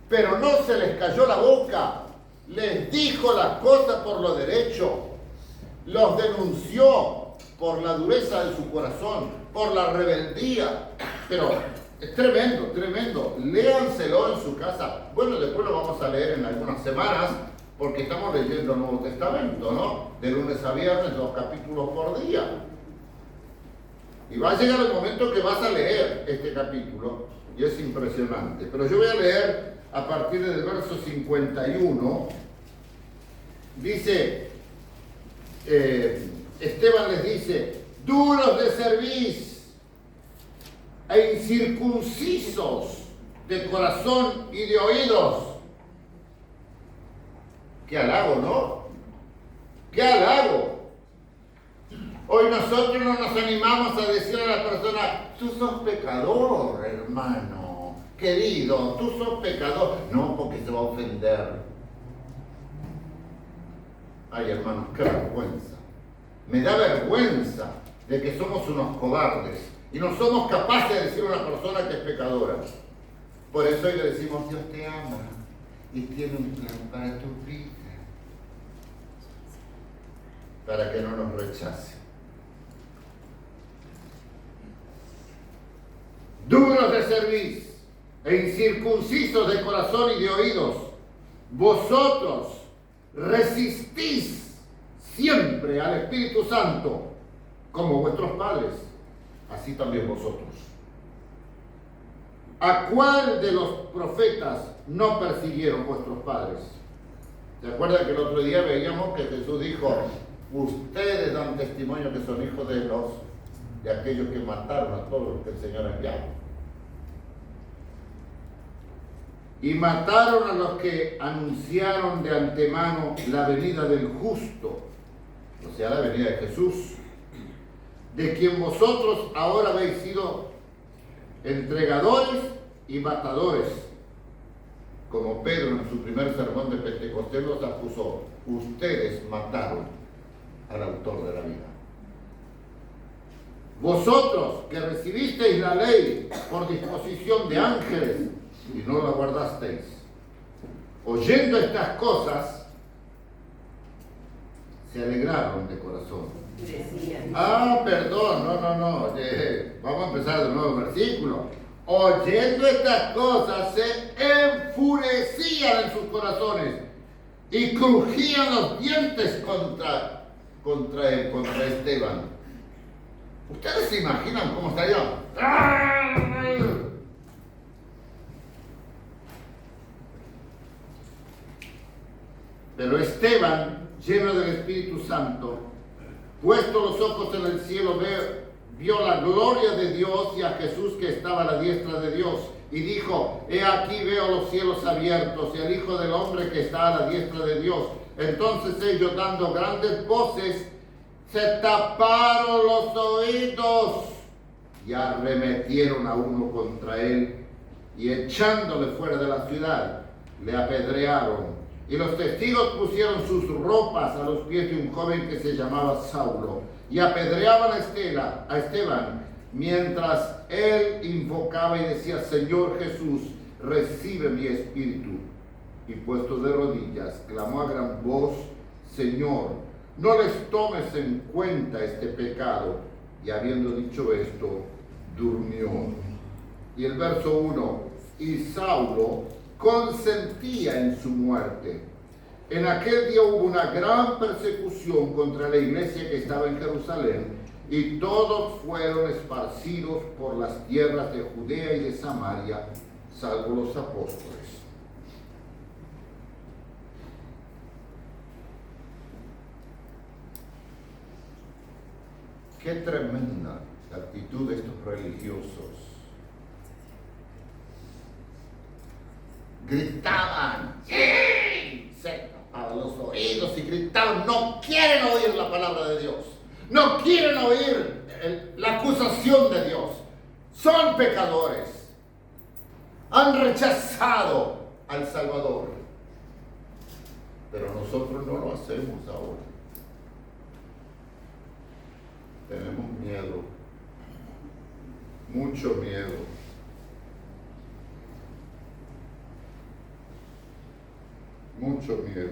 Pero no se les cayó la boca, les dijo las cosas por lo derecho, los denunció por la dureza de su corazón, por la rebeldía. Pero es tremendo, tremendo. Léanselo en su casa. Bueno, después lo vamos a leer en algunas semanas, porque estamos leyendo el Nuevo Testamento, ¿no? De lunes a viernes, 2 capítulos por día. Y va a llegar el momento que vas a leer este capítulo, y es impresionante. Pero yo voy a leer a partir del verso 51. Dice, Esteban les dice, duros de cerviz e incircuncisos de corazón y de oídos. ¡Qué halago!, ¿no? ¡Qué halago! Hoy nosotros no nos animamos a decir a la persona, tú sos pecador, hermano, querido, tú sos pecador. No, porque se va a ofender. Ay, hermanos, qué vergüenza. Me da vergüenza de que somos unos cobardes y no somos capaces de decir a una persona que es pecadora. Por eso hoy le decimos, Dios te ama y tiene un plan para tu vida, para que no nos rechace. Duros de cerviz e incircuncisos de corazón y de oídos, vosotros resistís siempre al Espíritu Santo, como vuestros padres, así también vosotros. ¿A cuál de los profetas no persiguieron vuestros padres? ¿Se acuerdan que el otro día veíamos que Jesús dijo, ustedes dan testimonio que son hijos de aquellos que mataron a todos los que el Señor ha enviado? Y mataron a los que anunciaron de antemano la venida del justo, o sea, la venida de Jesús, de quien vosotros ahora habéis sido entregadores y matadores. Como Pedro en su primer sermón de Pentecostés los acusó, ustedes mataron al autor de la vida. Vosotros que recibisteis la ley por disposición de ángeles y no la guardasteis, oyendo estas cosas, se alegraron de corazón. Perdón, no. Vamos a empezar de nuevo el versículo. Oyendo estas cosas, se enfurecían en sus corazones y crujían los dientes contra Esteban. ¿Ustedes se imaginan cómo estarían? Pero Esteban, lleno del Espíritu Santo, puesto los ojos en el cielo, vio la gloria de Dios y a Jesús que estaba a la diestra de Dios, y dijo, he aquí veo los cielos abiertos y al Hijo del Hombre que está a la diestra de Dios. Entonces ellos, dando grandes voces, se taparon los oídos y arremetieron a uno contra él, y echándole fuera de la ciudad, le apedrearon. Y los testigos pusieron sus ropas a los pies de un joven que se llamaba Saulo, y apedreaban a Esteban, mientras él invocaba y decía, Señor Jesús, recibe mi espíritu. Y puesto de rodillas, clamó a gran voz, Señor, no les tomes en cuenta este pecado. Y habiendo dicho esto, durmió. Y el verso 1, y Saulo consentía en su muerte. En aquel día hubo una gran persecución contra la iglesia que estaba en Jerusalén, y todos fueron esparcidos por las tierras de Judea y de Samaria, salvo los apóstoles. Qué tremenda la actitud de estos religiosos. Gritaban, ¡sí! Se tapaban los oídos y gritaban, no quieren oír la palabra de Dios, no quieren oír la acusación de Dios, son pecadores, han rechazado al Salvador, pero nosotros no lo hacemos ahora. Tenemos miedo, mucho miedo. Mucho miedo.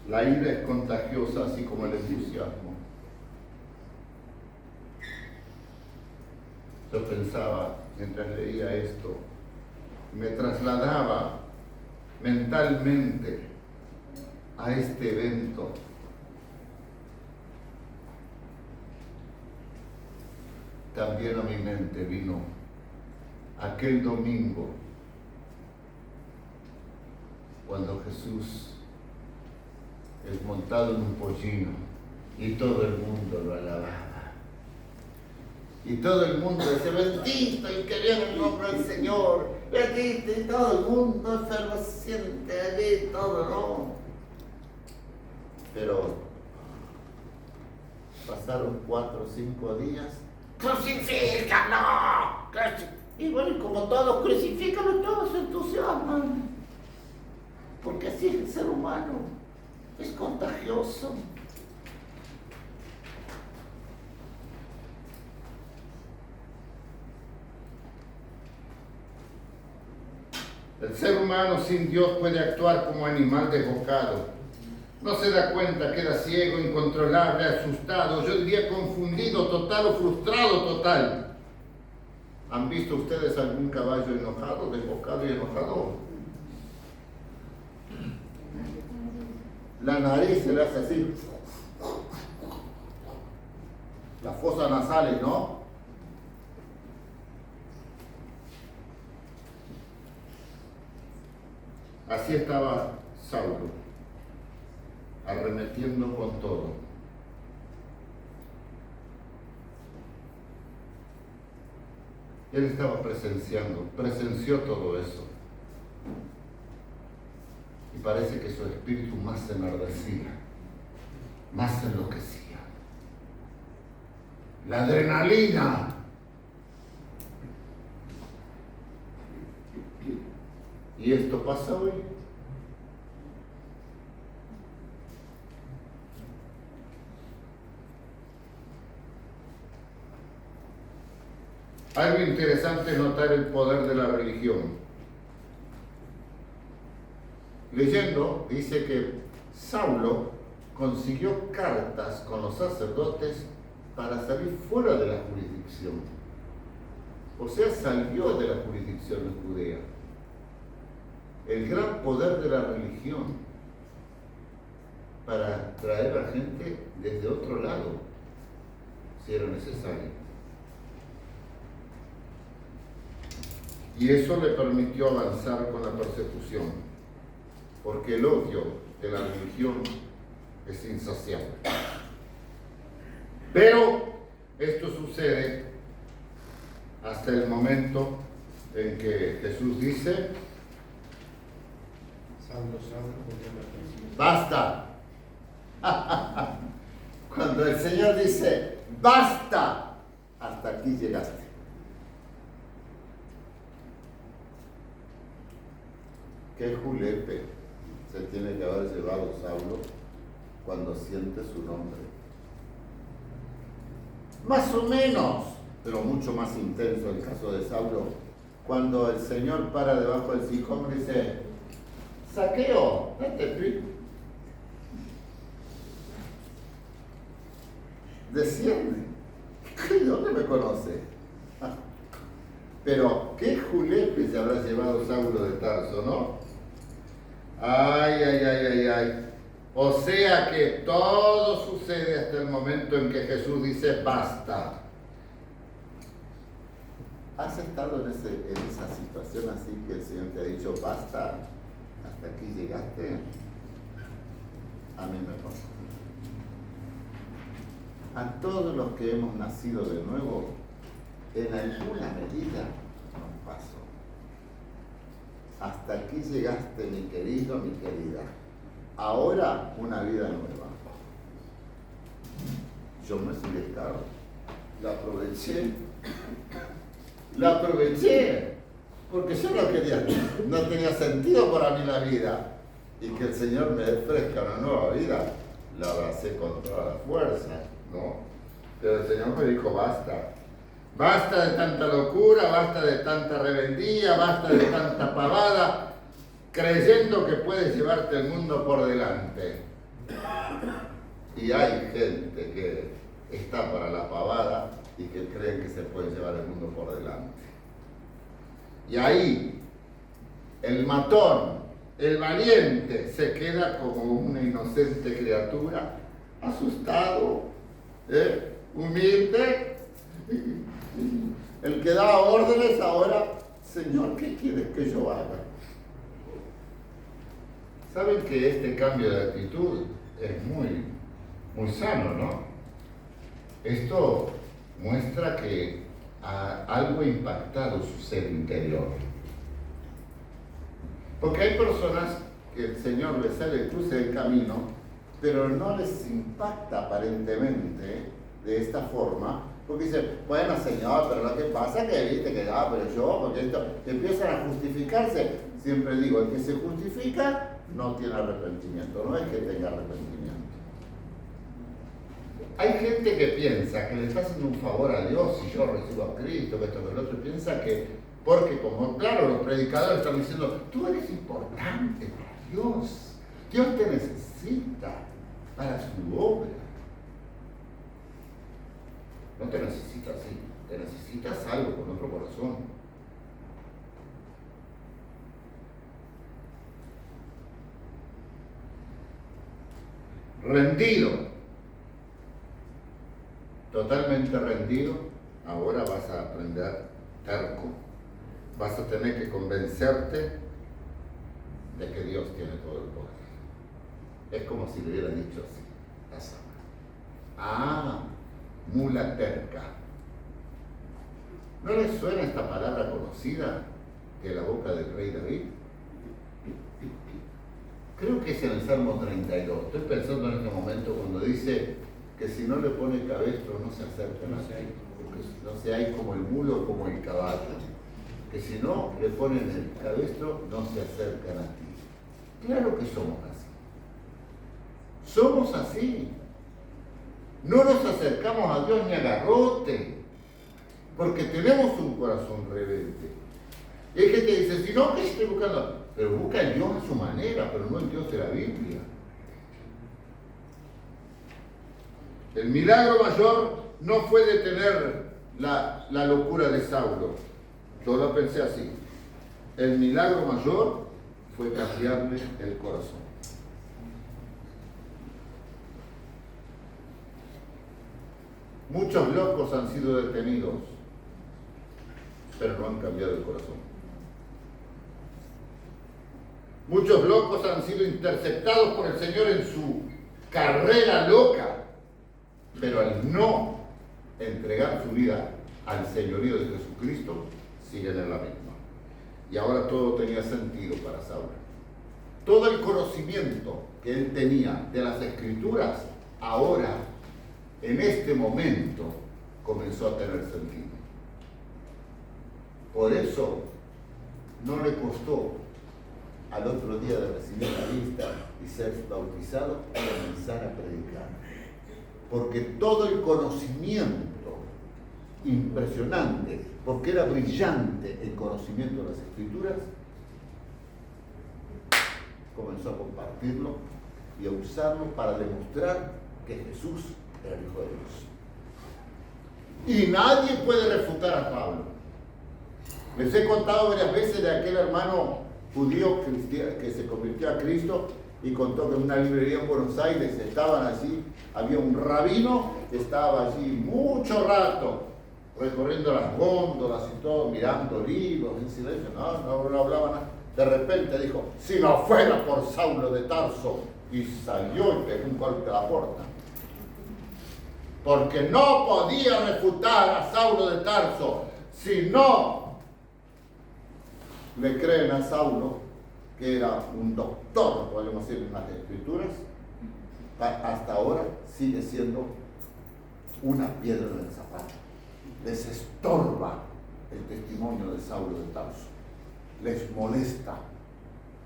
La ira es contagiosa, así como el entusiasmo. Yo pensaba, mientras leía esto, me trasladaba mentalmente a este evento. También a mi mente vino aquel domingo, cuando Jesús es montado en un pollino y todo el mundo lo alababa. Y todo el mundo decía, bendito el que viene en el nombre del Señor, bendito, y todo el mundo efervesciente allí, todo, ¿no? Pero pasaron 4 o 5 días, ¡crucifícalo! Y bueno, como todos crucifícalo, todos se entusiasman. Porque así es el ser humano, es contagioso. El ser humano sin Dios puede actuar como animal desbocado, No se da cuenta, queda ciego, incontrolable, asustado, yo diría confundido total o frustrado total. ¿Han visto ustedes algún caballo enojado, desbocado y enojado? La nariz se le hace así. Las fosas nasales, ¿no? Así estaba Saulo, arremetiendo con todo. Él estaba presenció todo eso. Y parece que su espíritu más se enardecía, más se enloquecía. La adrenalina. ¿Y esto pasa hoy? Algo interesante es notar el poder de la religión. Leyendo, dice que Saulo consiguió cartas con los sacerdotes para salir fuera de la jurisdicción. O sea, salió de la jurisdicción de Judea. El gran poder de la religión para traer a gente desde otro lado, si era necesario. Y eso le permitió avanzar con la persecución, porque el odio de la religión es insaciable. Pero esto sucede hasta el momento en que Jesús dice: ¡basta! Cuando el Señor dice ¡basta! Hasta aquí llegaste. Qué julepe se tiene que haber llevado Saulo cuando siente su nombre. Más o menos, pero mucho más intenso el caso de Saulo, cuando el Señor para debajo del sicómoro y dice: Zaqueo, date prisa. Desciende. ¿De dónde me conoce? Pero qué julepe se habrá llevado Saulo de Tarso, ¿no? Ay, ay, ay, ay, ay. O sea que todo sucede hasta el momento en que Jesús dice basta. ¿Has estado en esa situación así que el Señor te ha dicho basta? ¿Hasta aquí llegaste? A mí me pasó. A todos los que hemos nacido de nuevo, en alguna medida nos pasó. Hasta aquí llegaste, mi querido, mi querida. Ahora una vida nueva. Yo me fui de carro. La aproveché. Porque yo no quería, no tenía sentido para mí la vida. Y que el Señor me ofrezca una nueva vida, la abracé con toda la fuerza, ¿no? Pero el Señor me dijo basta. Basta de tanta locura, basta de tanta rebeldía, basta de tanta pavada, creyendo que puedes llevarte el mundo por delante. Y hay gente que está para la pavada y que creen que se puede llevar el mundo por delante. Y ahí, el matón, el valiente, se queda como una inocente criatura, asustado, humilde. El que daba órdenes ahora: Señor, ¿qué quieres que yo haga? Saben que este cambio de actitud es muy sano, ¿no? Esto muestra que algo ha impactado su ser interior. Porque hay personas que el Señor les sale el cruce del camino, pero no les impacta aparentemente de esta forma. Porque dicen: bueno, Señor, pero lo que pasa es que viste que pero yo, porque esto, empiezan a justificarse. Siempre digo, el que se justifica no tiene arrepentimiento, no es que tenga arrepentimiento. Hay gente que piensa que le está haciendo un favor a Dios si yo recibo a Cristo, que esto, que el otro, piensa que, porque como claro, los predicadores están diciendo: tú eres importante para Dios, Dios te necesita. necesita para su obra. No te necesita así, te necesita salvo con otro corazón. Rendido, totalmente rendido, ahora vas a aprender terco. Vas a tener que convencerte de que Dios tiene todo el poder. Es como si le hubiera dicho así, la sama. Ah, mula terca. ¿No les suena esta palabra conocida de la boca del rey David? Creo que es en el Salmo 32. Estoy pensando en este momento cuando dice que si no le pone cabestro no se acercan a ti, porque no se hay como el mulo como el caballo. Que si no le ponen el cabestro no se acercan a ti. Claro que somos así. Somos así. No nos acercamos a Dios ni a garrote, porque tenemos un corazón rebelde. Y hay gente que dice, si no, ¿qué estoy buscando? Pero busca a Dios a su manera, pero no el Dios de la Biblia. El milagro mayor no fue detener la locura de Saulo. Yo lo pensé así. El milagro mayor fue cambiarle el corazón. Muchos locos han sido detenidos, pero no han cambiado el corazón. Muchos locos han sido interceptados por el Señor en su carrera loca, pero al no entregar su vida al señorío de Jesucristo, siguen en la misma. Y ahora todo tenía sentido para Saulo. Todo el conocimiento que él tenía de las Escrituras, ahora, en este momento, comenzó a tener sentido. Por eso, no le costó al otro día de recibir la vista y ser bautizado, comenzar a predicar. Porque todo el conocimiento impresionante, porque era brillante el conocimiento de las Escrituras, comenzó a compartirlo y a usarlo para demostrar que Jesús era el Hijo de Dios. Y nadie puede refutar a Pablo. Les he contado varias veces de aquel hermano judío que se convirtió a Cristo y contó que en una librería en Buenos Aires estaban allí, había un rabino que estaba allí mucho rato recorriendo las góndolas y todo, mirando libros en silencio, no hablaba nada. De repente dijo, si no fuera por Saulo de Tarso, y salió y pegó un golpe a la puerta. Porque no podía refutar a Saulo de Tarso, si no le creen a Saulo, que era un doctor, podemos decir, en las Escrituras, hasta ahora sigue siendo una piedra en el zapato. Les estorba el testimonio de Saulo de Tarso. Les molesta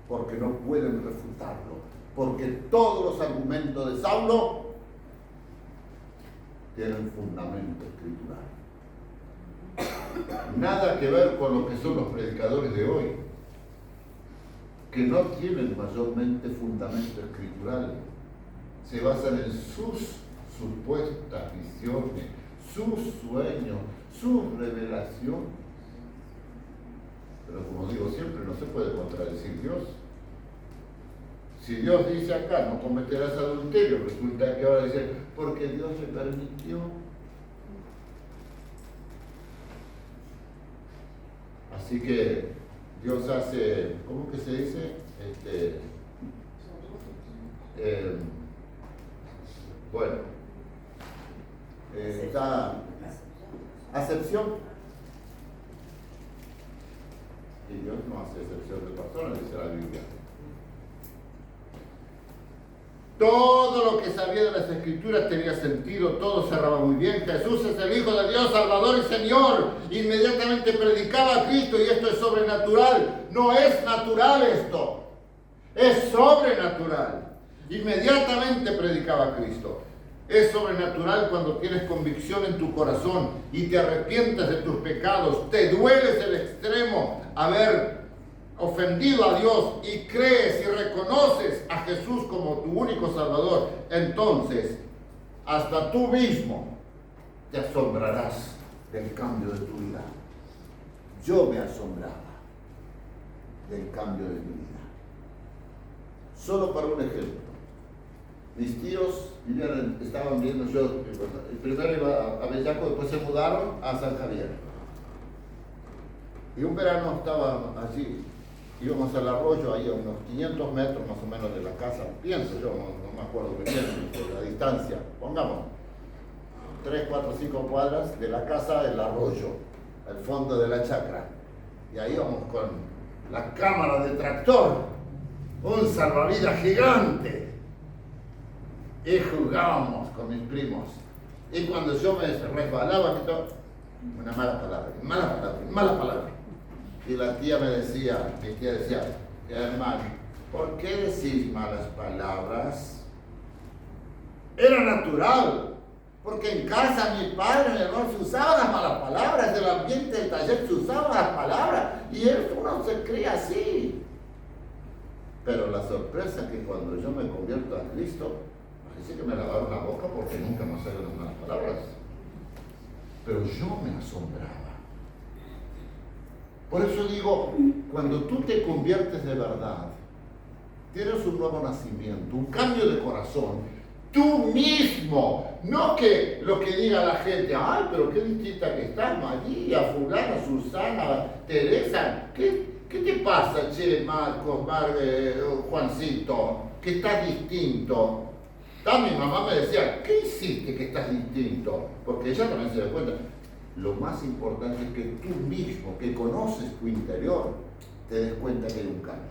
porque no pueden refutarlo, porque todos los argumentos de Saulo tienen fundamento escritural. Nada que ver con lo que son los predicadores de hoy, que no tienen mayormente fundamento escritural, se basan en sus supuestas visiones, sus sueños, sus revelaciones. Pero como digo siempre, no se puede contradecir Dios. Si Dios dice acá, no cometerás adulterio, resulta que ahora dice, porque Dios le permitió. Así que Dios hace, ¿cómo que se dice? Bueno, está acepción. Y Dios no hace excepción de personas, dice la Biblia. Todo lo que sabía de las Escrituras tenía sentido, todo cerraba muy bien. Jesús es el Hijo de Dios, Salvador y Señor. Inmediatamente predicaba a Cristo y esto es sobrenatural. No es natural esto, es sobrenatural. Inmediatamente predicaba a Cristo. Es sobrenatural cuando tienes convicción en tu corazón y te arrepientes de tus pecados. Te dueles el extremo haber ofendido a Dios y crees y reconoces a Jesús como tu único Salvador, entonces hasta tú mismo te asombrarás del cambio de tu vida. Yo me asombraba del cambio de mi vida. Solo para un ejemplo. Mis tíos estaban viendo, yo primero iba a Bellaco, después se mudaron a San Javier. Y un verano estaba allí, íbamos al arroyo, ahí a unos 500 metros más o menos de la casa, pienso yo, no me acuerdo bien de la distancia, pongamos 3, 4, 5 cuadras de la casa del arroyo, al fondo de la chacra. Y ahí íbamos con la cámara de tractor, un salvavidas gigante. Y jugábamos con mis primos. Y cuando yo me resbalaba, una mala palabra. Y la tía me decía, mi tía decía, hermano, ¿por qué decís malas palabras? Era natural, porque en casa mi padre, mi hermano, se usaban las malas palabras, en el ambiente del taller se usaban las palabras, y uno se cría así. Pero la sorpresa es que cuando yo me convierto a Cristo, parece que me lavaron la boca porque nunca me salieron las malas palabras. Pero yo me asombraba. Por eso digo, cuando tú te conviertes de verdad, tienes un nuevo nacimiento, un cambio de corazón, tú mismo, no que lo que diga la gente, ay, pero qué distinta que estás, María, fulana, Susana, Teresa, ¿qué te pasa, che, Marcos, Juancito, que estás distinto? Mi mamá me decía, ¿qué hiciste que estás distinto? Porque ella también se da cuenta. Lo más importante es que tú mismo, que conoces tu interior, te des cuenta que hay un cambio.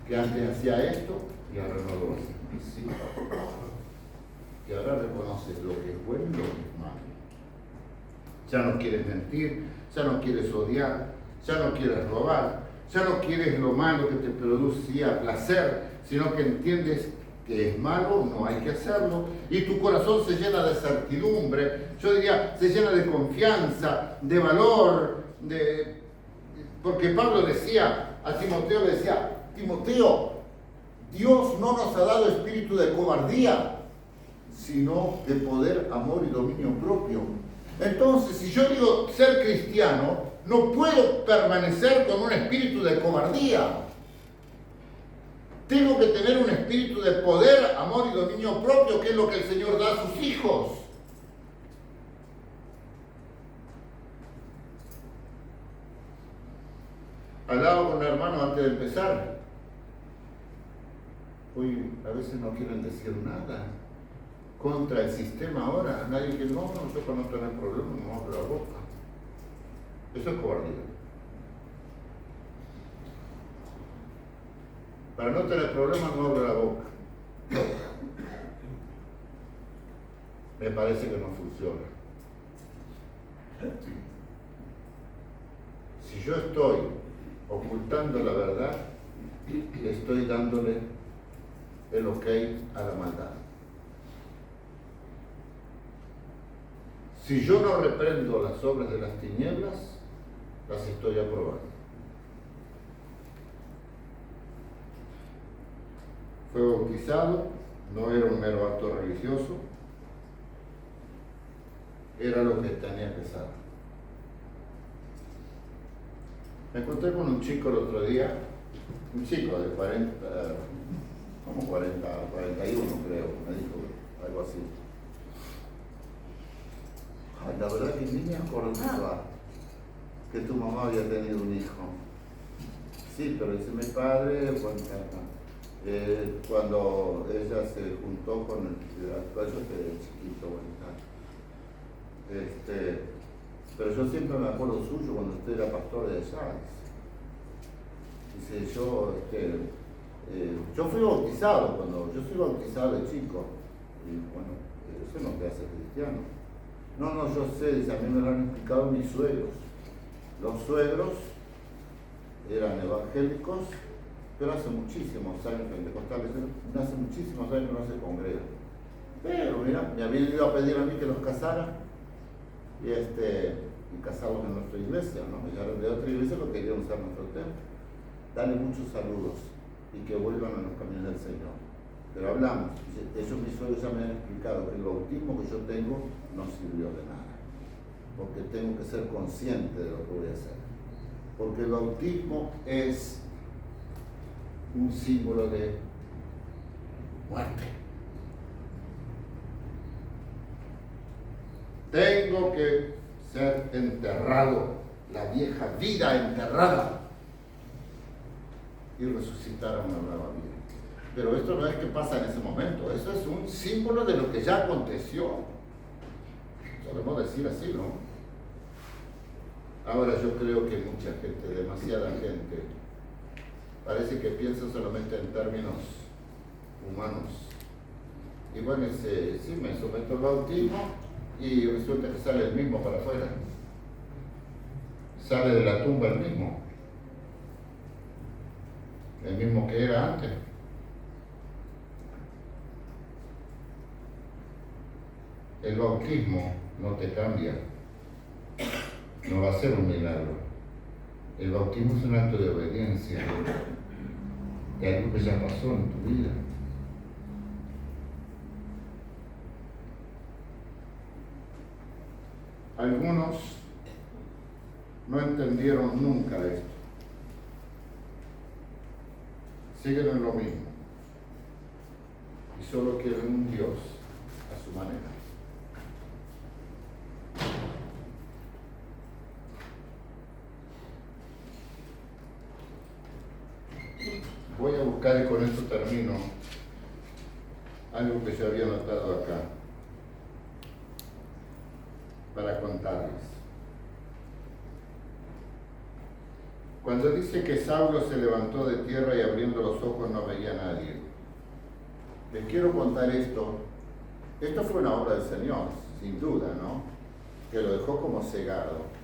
Que antes hacía esto y ahora no lo hace. Sí. Y ahora reconoces lo que es bueno y lo que es malo. Ya no quieres mentir, ya no quieres odiar, ya no quieres robar, ya no quieres lo malo que te producía placer, sino que entiendes que es malo, no hay que hacerlo, y tu corazón se llena de certidumbre, yo diría, se llena de confianza, de valor, porque Pablo decía, a Timoteo le decía, Timoteo, Dios no nos ha dado espíritu de cobardía, sino de poder, amor y dominio propio. Entonces, si yo digo ser cristiano, no puedo permanecer con un espíritu de cobardía. Tengo que tener un espíritu de poder, amor y dominio propio, que es lo que el Señor da a sus hijos. Hablaba con un hermano antes de empezar. Hoy a veces no quieren decir nada contra el sistema ahora. Nadie dice, no, yo para no tener problemas no abro la boca. Eso es cobardía. Para no tener problemas no abro la boca. Me parece que no funciona. Si yo estoy ocultando la verdad, estoy dándole el ok a la maldad. Si yo no reprendo las obras de las tinieblas, las estoy aprobando. Fue bautizado, no era un mero acto religioso, era lo que tenía que ser. Me encontré con un chico el otro día, un chico de 41 creo, me dijo algo así. Ay, la verdad que ni me acordaba que tu mamá había tenido un hijo. Sí, pero dice mi padre, cuando ella se juntó con el actual, yo era chiquito, pero yo siempre me acuerdo suyo cuando usted era pastor de allá. Dice, yo fui bautizado, yo soy bautizado de chico, y bueno, eso no te hace cristiano. No, yo sé, dice, a mí me lo han explicado mis suegros. Los suegros eran evangélicos, pero hace muchísimos años, pentecostales, hace muchísimos años que no se congregan. Pero mira, me habían ido a pedir a mí que los casara, y casados en nuestra iglesia, ¿no? Y ahora de otra iglesia lo querían usar nuestro templo. Dale muchos saludos y que vuelvan a los caminos del Señor. Pero hablamos, ellos mis suegros ya me han explicado que el bautismo que yo tengo no sirvió de nada, porque tengo que ser consciente de lo que voy a hacer. Porque el bautismo es un símbolo de muerte. Tengo que ser enterrado, la vieja vida enterrada, y resucitar a una nueva vida. Pero esto no es que pasa en ese momento, eso es un símbolo de lo que ya aconteció. Podemos decir así, ¿no? Ahora yo creo que mucha gente, demasiada gente, parece que piensa solamente en términos humanos. Y bueno, dice, sí, me someto al bautismo y resulta que sale el mismo para afuera. Sale de la tumba el mismo que era antes. El bautismo no te cambia, no va a ser un milagro. El bautismo es un acto de obediencia de algo que ya pasó en tu vida. Algunos no entendieron nunca esto. Siguen en lo mismo y solo quieren un Dios a su manera. Voy a buscar, y con esto termino, algo que yo había notado acá para contarles. Cuando dice que Saulo se levantó de tierra y abriendo los ojos no veía a nadie, les quiero contar esto. Esto fue una obra del Señor, sin duda, ¿no? Que lo dejó como cegado.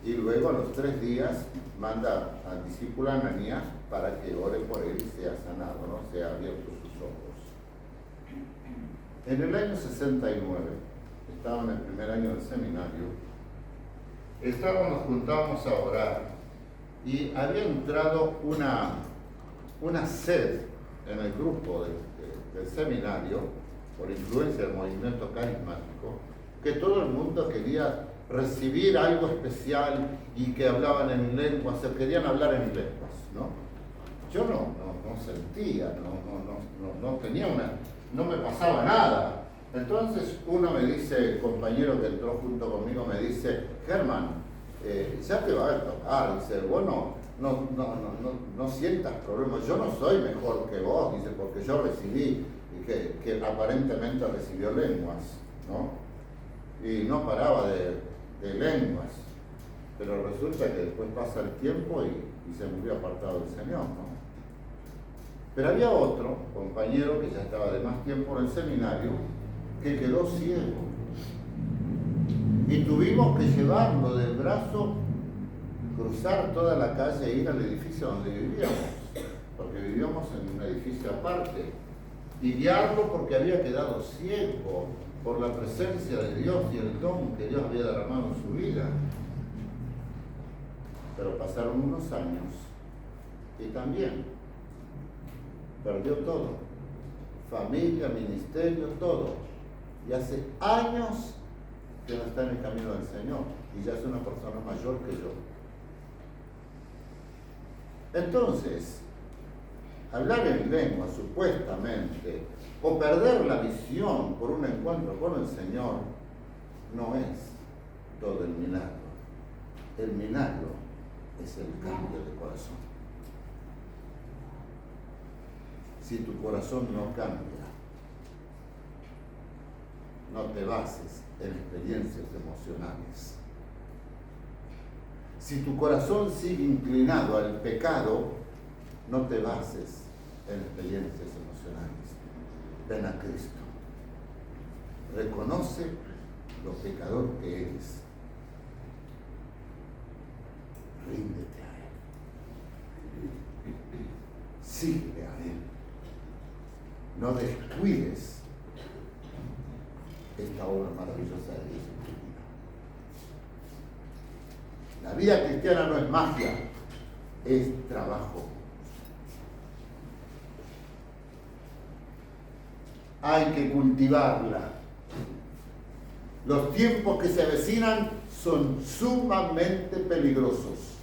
Y luego a los 3 días manda al discípulo Ananías para que ore por él y sea sanado, ¿no? Sea abierto sus ojos. En el año 69, estaba en el primer año del seminario, nos juntábamos a orar y había entrado una sed en el grupo del seminario, por influencia del movimiento carismático, que todo el mundo quería recibir algo especial y que hablaban en lenguas, se querían hablar en lenguas, ¿no? Yo no sentía, no tenía no me pasaba nada. Entonces uno me dice, el compañero que entró junto conmigo me dice, Germán, ya te va a tocar, dice, vos no sientas problemas, yo no soy mejor que vos, dice, porque yo recibí, que aparentemente recibió lenguas, ¿no? Y no paraba de lenguas, pero resulta que después pasa el tiempo y se murió apartado del Señor, ¿no? Pero había otro compañero que ya estaba de más tiempo en el seminario, que quedó ciego. Y tuvimos que llevarlo del brazo, cruzar toda la calle e ir al edificio donde vivíamos, porque vivíamos en un edificio aparte, y guiarlo porque había quedado ciego por la presencia de Dios y el don que Dios había derramado en su vida. Pero pasaron unos años y también perdió todo, familia, ministerio, todo. Y hace años que no está en el camino del Señor y ya es una persona mayor que yo. Entonces, hablar en lengua supuestamente o perder la visión por un encuentro con el Señor no es todo el milagro. El milagro es el cambio de corazón. Si tu corazón no cambia, no te bases en experiencias emocionales. Si tu corazón sigue inclinado al pecado, no te bases en experiencias emocionales. Ven a Cristo. Reconoce lo pecador que eres. Ríndete a Él. Síguele a Él. No descuides esta obra maravillosa de Dios en tu vida. La vida cristiana no es magia, es trabajo. Hay que cultivarla. Los tiempos que se avecinan son sumamente peligrosos.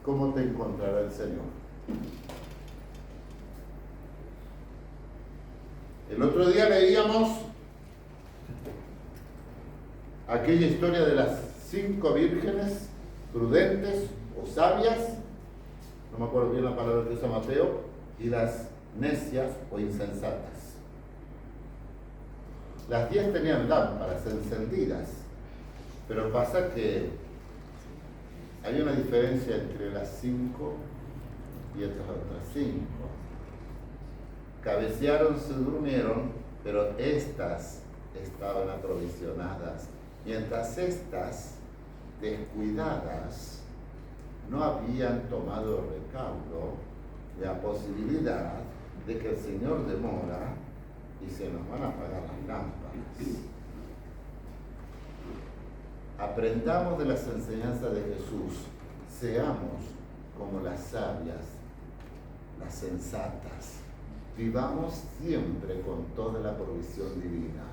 ¿Cómo te encontrará el Señor? El otro día leíamos aquella historia de las 5 vírgenes prudentes o sabias, no me acuerdo bien la palabra que usa Mateo, y las necias o insensatas. Las 10 tenían lámparas encendidas, pero pasa que hay una diferencia entre las 5 y estas otras 5. Cabecearon, se durmieron, pero estas estaban aprovisionadas, mientras estas, descuidadas, no habían tomado recaudo de la posibilidad de que el Señor demora y se nos van a apagar las lámparas. Aprendamos de las enseñanzas de Jesús, seamos como las sabias, las sensatas, vivamos siempre con toda la provisión divina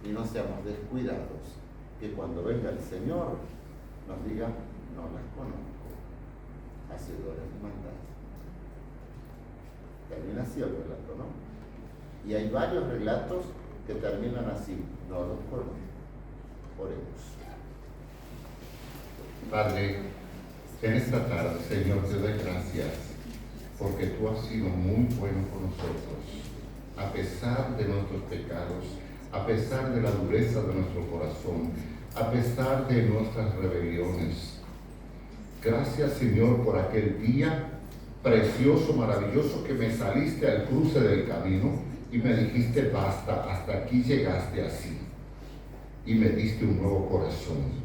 y no seamos descuidados, que cuando venga el Señor nos diga, no las conozco, hacedores de maldad. Termina así el relato, ¿no? Y hay varios relatos que terminan así, no los conozco. Oremos. Padre, en esta tarde, Señor, te doy gracias porque tú has sido muy bueno con nosotros, a pesar de nuestros pecados, a pesar de la dureza de nuestro corazón, a pesar de nuestras rebeliones. Gracias, Señor, por aquel día precioso, maravilloso, que me saliste al cruce del camino y me dijiste, basta, hasta aquí llegaste así. Y me diste un nuevo corazón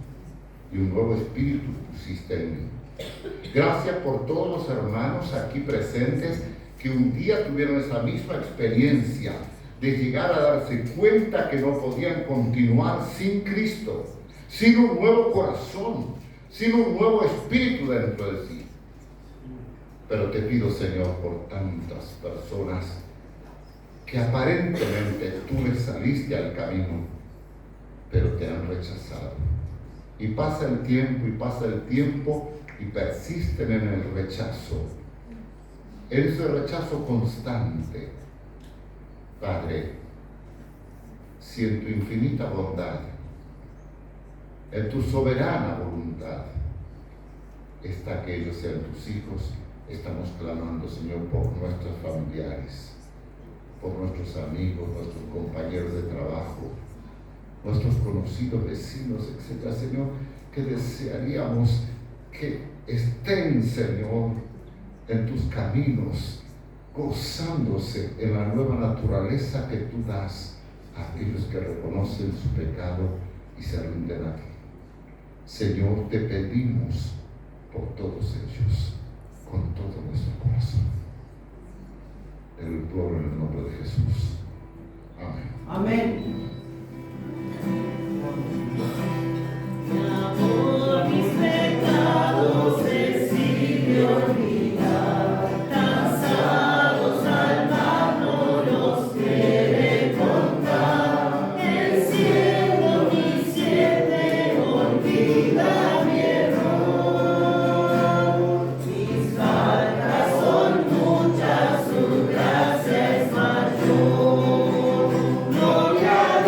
y un nuevo espíritu pusiste en mí. Gracias por todos los hermanos aquí presentes que un día tuvieron esa misma experiencia de llegar a darse cuenta que no podían continuar sin Cristo, sin un nuevo corazón, sin un nuevo espíritu dentro de sí. Pero te pido, Señor, por tantas personas que aparentemente tú les saliste al camino, pero te han rechazado. Y pasa el tiempo y persisten en el rechazo. Ese rechazo constante. Padre, si en tu infinita bondad, en tu soberana voluntad, está que ellos sean tus hijos, estamos clamando, Señor, por nuestros familiares, por nuestros amigos, nuestros compañeros de trabajo, nuestros conocidos vecinos, etcétera, Señor, que desearíamos que estén, Señor, en tus caminos, gozándose en la nueva naturaleza que tú das a aquellos que reconocen su pecado y se rinden a ti. Señor, te pedimos por todos ellos, con todo nuestro corazón. Te lo imploro en el nombre de Jesús. Amén. Amén. Por mis pecados recibe olvidar, cansados al mar no los quiere contar. El cielo ni siete olvida mi error. Mis faltas son muchas, su gracia es mayor. Gloria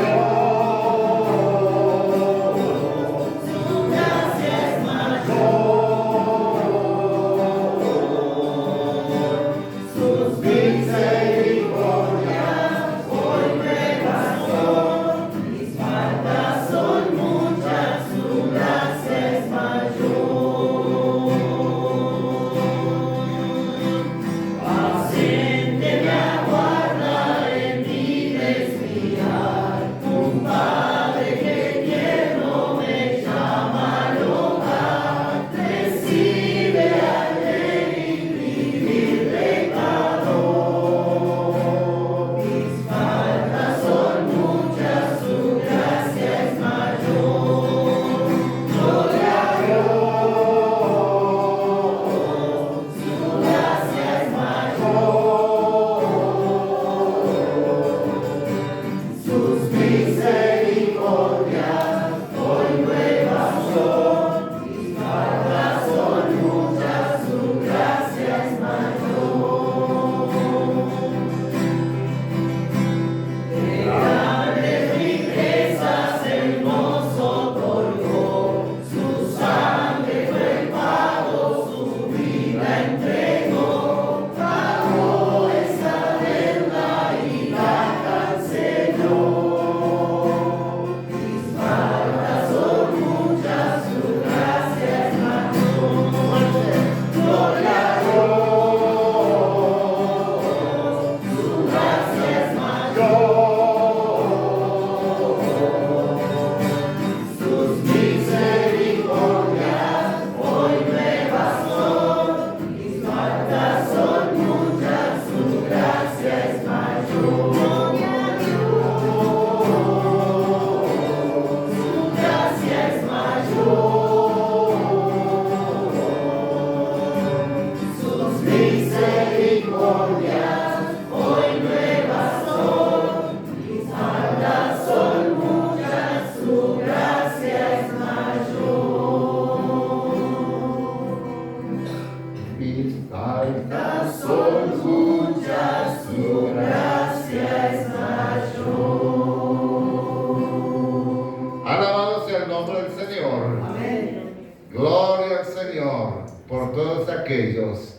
Alabado sea el nombre del Señor. Amén. Gloria al Señor por todos aquellos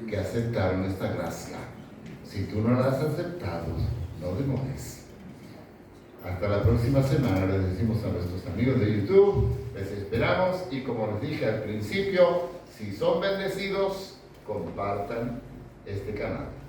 que aceptaron esta gracia. Si tú no la has aceptado, no demores. Hasta la próxima semana, les decimos a nuestros amigos de YouTube, les esperamos y como les dije al principio, si son bendecidos, compartan este canal.